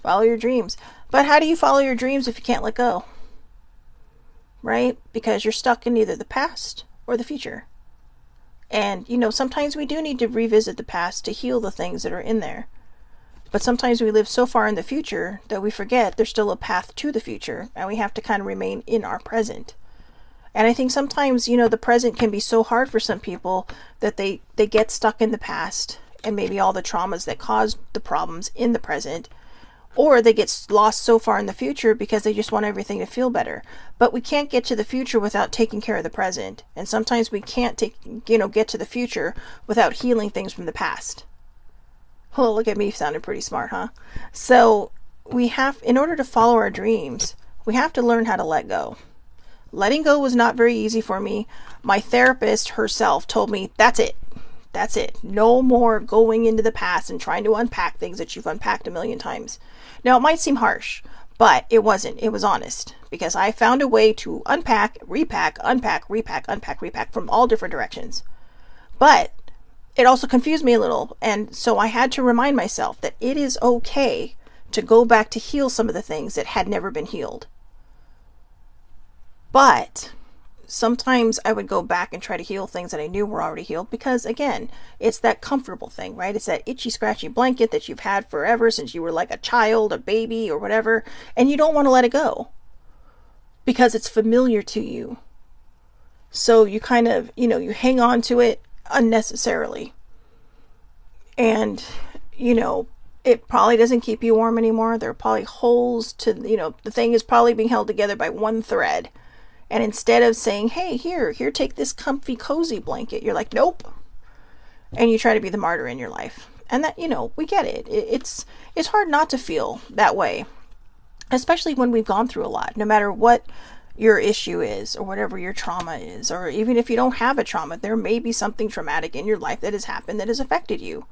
Follow your dreams. But how do you follow your dreams if you can't let go? Right? Because you're stuck in either the past or the future. And, sometimes we do need to revisit the past to heal the things that are in there. But sometimes we live so far in the future that we forget there's still a path to the future, and we have to kind of remain in our present. And I think sometimes, the present can be so hard for some people that they get stuck in the past and maybe all the traumas that caused the problems in the present. Or they get lost so far in the future because they just want everything to feel better. But we can't get to the future without taking care of the present. And sometimes we can't get to the future without healing things from the past. Oh, look at me sounding pretty smart, huh? So in order to follow our dreams, we have to learn how to let go. Letting go was not very easy for me. My therapist herself told me, that's it. That's it. No more going into the past and trying to unpack things that you've unpacked a million times. Now, it might seem harsh, but it wasn't. It was honest, because I found a way to unpack, repack, unpack, repack, unpack, repack from all different directions. But it also confused me a little, and so I had to remind myself that it is okay to go back to heal some of the things that had never been healed. But sometimes I would go back and try to heal things that I knew were already healed because, again, it's that comfortable thing, right? It's that itchy, scratchy blanket that you've had forever since you were like a child, a baby, or whatever, and you don't want to let it go because it's familiar to you. So you kind of, you hang on to it unnecessarily. And, it probably doesn't keep you warm anymore. There are probably holes to, the thing is probably being held together by one thread. And instead of saying, hey, here, take this comfy, cozy blanket, you're like, nope. And you try to be the martyr in your life. And that, we get it. It's hard not to feel that way, especially when we've gone through a lot, no matter what your issue is or whatever your trauma is, or even if you don't have a trauma, there may be something traumatic in your life that has happened that has affected you.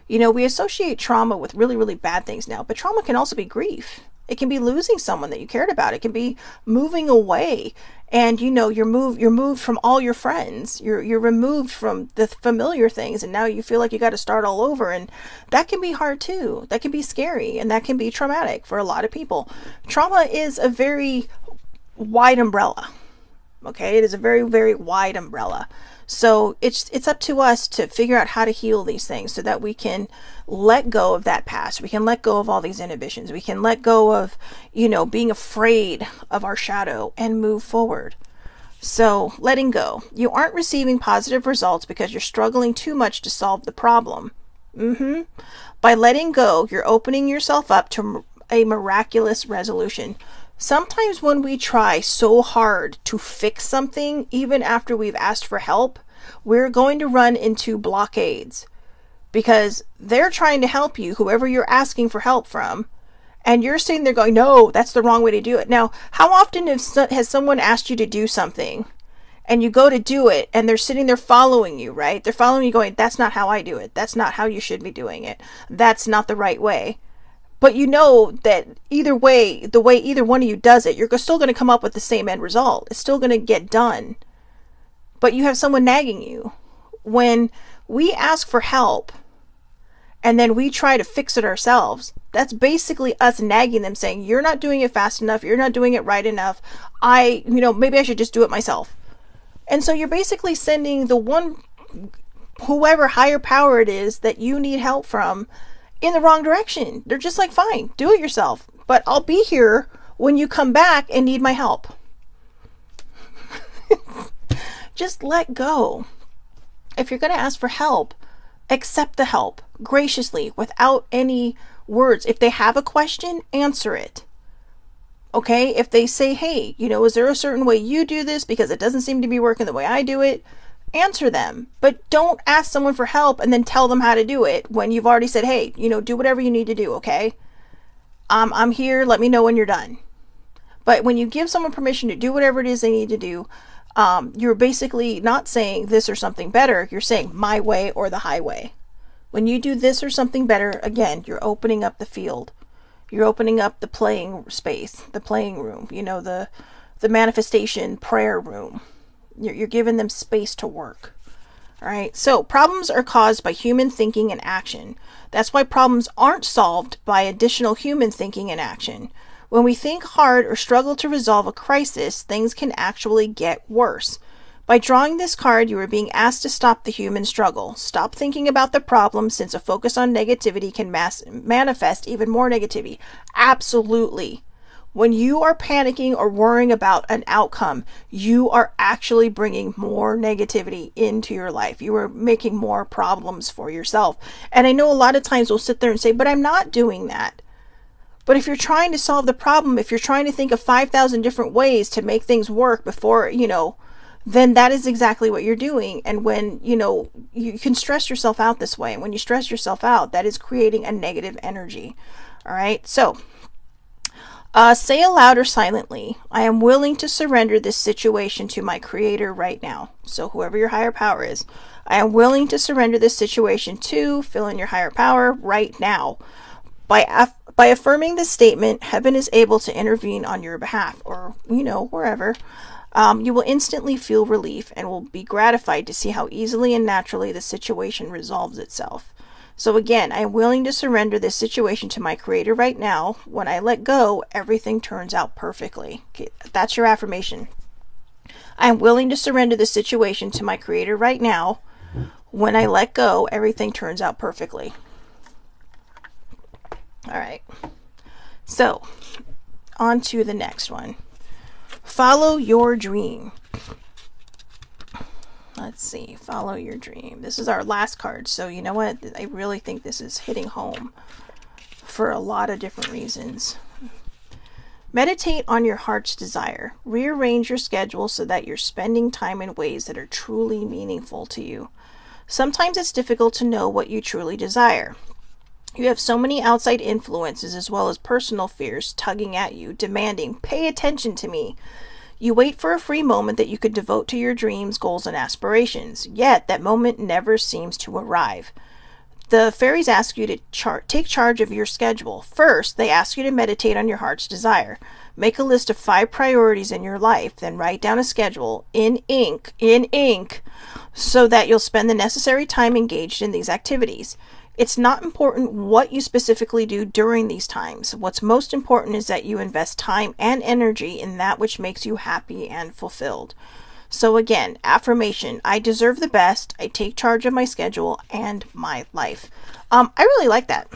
We associate trauma with really, really bad things now, but trauma can also be grief. It can be losing someone that you cared about. It can be moving away, and you're moved from all your friends. You're removed from the familiar things, and now you feel like you got to start all over, and that can be hard too. That can be scary, and that can be traumatic for a lot of people. Trauma is a very wide umbrella. Okay, it is a very, very wide umbrella. So it's up to us to figure out how to heal these things so that we can let go of that past. We can let go of all these inhibitions. We can let go of, being afraid of our shadow and move forward. So letting go. You aren't receiving positive results because you're struggling too much to solve the problem. By letting go, you're opening yourself up to a miraculous resolution. Sometimes when we try so hard to fix something, even after we've asked for help, we're going to run into blockades because they're trying to help you, whoever you're asking for help from, and you're sitting there going, no, that's the wrong way to do it. Now, how often has someone asked you to do something and you go to do it and they're sitting there following you, right? They're following you going, that's not how I do it. That's not how you should be doing it. That's not the right way. But that either way, the way either one of you does it, you're still going to come up with the same end result. It's still going to get done. But you have someone nagging you. When we ask for help and then we try to fix it ourselves, that's basically us nagging them saying, you're not doing it fast enough. You're not doing it right enough. Maybe I should just do it myself. And so you're basically sending whoever higher power it is that you need help from in the wrong direction. They're just like, fine, do it yourself, but I'll be here when you come back and need my help. Just let go. If you're going to ask for help, accept the help graciously without any words. If they have a question, answer it. Okay? If they say, hey, is there a certain way you do this because it doesn't seem to be working the way I do it? Answer them, but don't ask someone for help and then tell them how to do it when you've already said, hey, do whatever you need to do. Okay. I'm here. Let me know when you're done. But when you give someone permission to do whatever it is they need to do, you're basically not saying this or something better. You're saying my way or the highway. When you do this or something better, again, you're opening up the field. You're opening up the playing space, the playing room, the manifestation prayer room. You're giving them space to work. All right. So problems are caused by human thinking and action. That's why problems aren't solved by additional human thinking and action. When we think hard or struggle to resolve a crisis, things can actually get worse. By drawing this card, you are being asked to stop the human struggle. Stop thinking about the problem, since a focus on negativity can manifest even more negativity. Absolutely. When you are panicking or worrying about an outcome, you are actually bringing more negativity into your life. You are making more problems for yourself. And I know a lot of times we'll sit there and say, but I'm not doing that. But if you're trying to solve the problem, if you're trying to think of 5,000 different ways to make things work before, then that is exactly what you're doing. And when, you can stress yourself out this way. And when you stress yourself out, that is creating a negative energy. All right. So, say aloud or silently, I am willing to surrender this situation to my creator right now. So whoever your higher power is, I am willing to surrender this situation to, fill in your higher power right now. By affirming this statement, heaven is able to intervene on your behalf, or, wherever. You will instantly feel relief and will be gratified to see how easily and naturally the situation resolves itself. So again, I am willing to surrender this situation to my creator right now. When I let go, everything turns out perfectly. Okay, that's your affirmation. I'm willing to surrender the situation to my creator right now. When I let go, everything turns out perfectly. All right. So, on to the next one. Follow your dream. Let's see. Follow your dream. This is our last card. So, you know what? I really think this is hitting home for a lot of different reasons. Meditate on your heart's desire. Rearrange your schedule so that you're spending time in ways that are truly meaningful to you. Sometimes it's difficult to know what you truly desire. You have so many outside influences as well as personal fears tugging at you, demanding, "Pay attention to me." You wait for a free moment that you could devote to your dreams, goals, and aspirations. Yet, that moment never seems to arrive. The fairies ask you to take charge of your schedule. First, they ask you to meditate on your heart's desire. Make a list of 5 priorities in your life, then write down a schedule in ink, so that you'll spend the necessary time engaged in these activities. It's not important what you specifically do during these times. What's most important is that you invest time and energy in that which makes you happy and fulfilled. So again, affirmation: I deserve the best. I take charge of my schedule and my life. I really like that.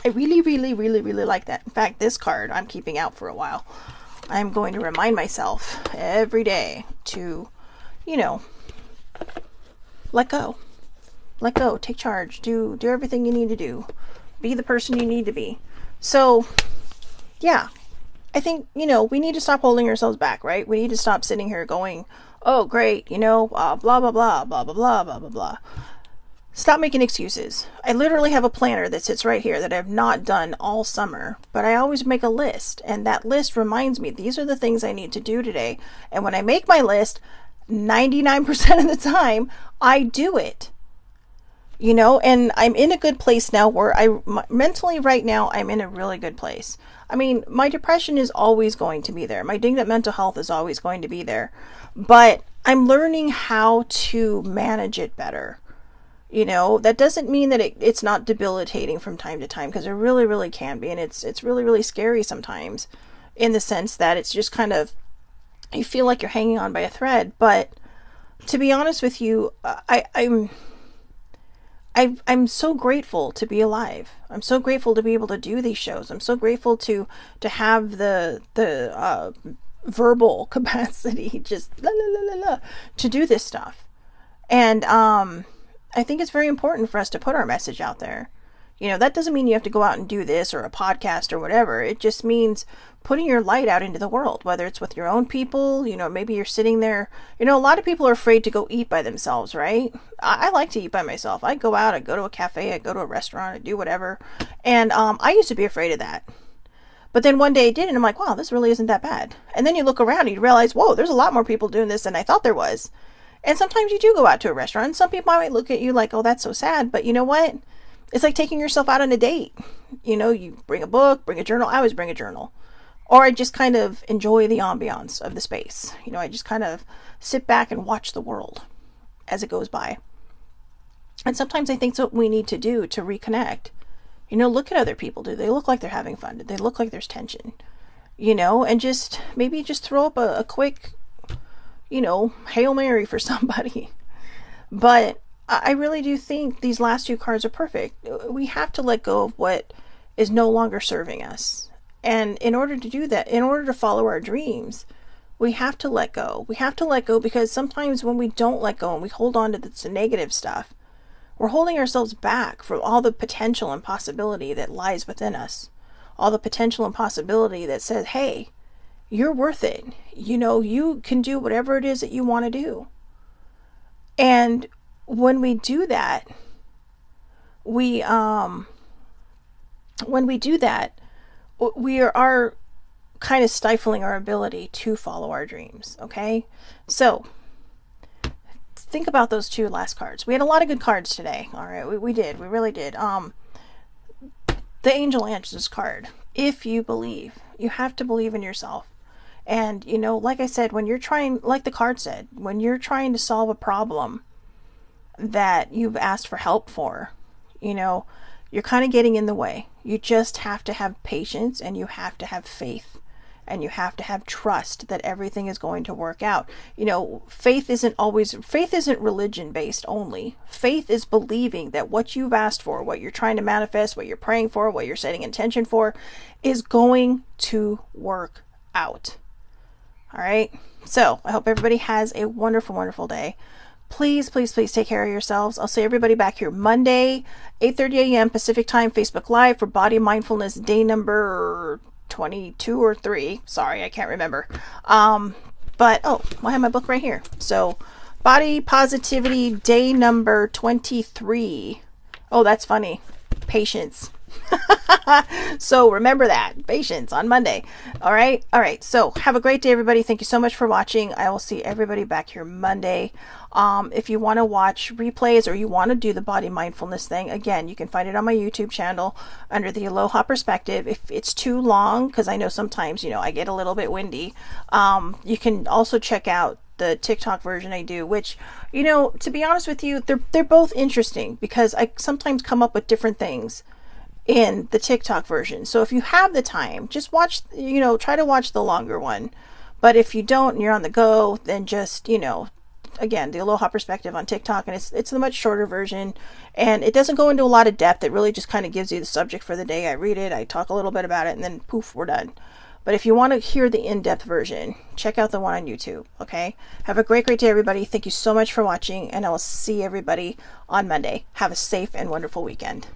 I really, really, really, really like that. In fact, this card I'm keeping out for a while. I'm going to remind myself every day to, let go. Let go. Take charge. Do everything you need to do. Be the person you need to be. So, yeah. I think, we need to stop holding ourselves back, right? We need to stop sitting here going, "Oh, great, blah, blah, blah, blah, blah, blah, blah, blah, blah." Stop making excuses. I literally have a planner that sits right here that I've not done all summer, but I always make a list, and that list reminds me, these are the things I need to do today. And when I make my list, 99% of the time, I do it. And I'm in a good place now where mentally right now, I'm in a really good place. I mean, my depression is always going to be there. My ding that mental health is always going to be there, but I'm learning how to manage it better. That doesn't mean that it's not debilitating from time to time, because it really, really can be. And it's really, really scary sometimes, in the sense that it's just kind of, you feel like you're hanging on by a thread. But to be honest with you, I'm so grateful to be alive. I'm so grateful to be able to do these shows. I'm so grateful to have the verbal capacity, just to do this stuff. And I think it's very important for us to put our message out there. That doesn't mean you have to go out and do this or a podcast or whatever. It just means putting your light out into the world, whether it's with your own people. Maybe you're sitting there. A lot of people are afraid to go eat by themselves, right? I like to eat by myself. I go out, I go to a cafe, I go to a restaurant, I do whatever. And I used to be afraid of that. But then one day I did, and I'm like, wow, this really isn't that bad. And then you look around and you realize, whoa, there's a lot more people doing this than I thought there was. And sometimes you do go out to a restaurant, and some people might look at you like, oh, that's so sad. But you know what? It's like taking yourself out on a date. You bring a book, bring a journal. I always bring a journal. Or I just kind of enjoy the ambiance of the space. I just kind of sit back and watch the world as it goes by. And sometimes I think that's what we need to do to reconnect. Look at other people. Do they look like they're having fun? Do they look like there's tension? And just maybe just throw up a quick, Hail Mary for somebody. But I really do think these last 2 cards are perfect. We have to let go of what is no longer serving us. And in order to do that, in order to follow our dreams, we have to let go. We have to let go, because sometimes when we don't let go and we hold on to the negative stuff, we're holding ourselves back from all the potential and possibility that lies within us. All the potential and possibility that says, hey, you're worth it. You can do whatever it is that you want to do. And when we do that, we are kind of stifling our ability to follow our dreams. Okay. So think about those 2 last cards. We had a lot of good cards today. All right. We did. We really did. The Angel Answers card. If you believe, you have to believe in yourself. And, like I said, when you're trying, like the card said, when you're trying to solve a problem that you've asked for help for, you're kind of getting in the way. You just have to have patience, and you have to have faith. and you have to have trust that everything is going to work out. You know, faith isn't religion based only. Faith is believing that what you've asked for, what you're trying to manifest, what you're praying for, what you're setting intention for, is going to work out. All right. So I hope everybody has a wonderful, wonderful day. Please, please, please take care of yourselves. I'll see everybody back here Monday, 8:30 a.m. Pacific time, Facebook Live for Body Mindfulness day number 22 or 3. Sorry, I can't remember. But, I have my book right here. So, Body Positivity day number 23. Oh, that's funny. Patience. So remember that. Patience on Monday. All right. So have a great day, everybody. Thank you so much for watching. I will see everybody back here Monday. If you want to watch replays or you want to do the body mindfulness thing, again, you can find it on my YouTube channel under the Aloha Perspective. If it's too long, because I know sometimes, I get a little bit windy, you can also check out the TikTok version I do, which, to be honest with you, they're both interesting because I sometimes come up with different things in the TikTok version. So if you have the time, just watch, try to watch the longer one. But if you don't and you're on the go, then just, again, the Aloha Perspective on TikTok, and it's the much shorter version, and it doesn't go into a lot of depth. It really just kind of gives you the subject for the day. I read it, I talk a little bit about it, and then poof, we're done. But if you want to hear the in-depth version, check out the one on YouTube, okay? Have a great, great day, everybody. Thank you so much for watching, and I will see everybody on Monday. Have a safe and wonderful weekend.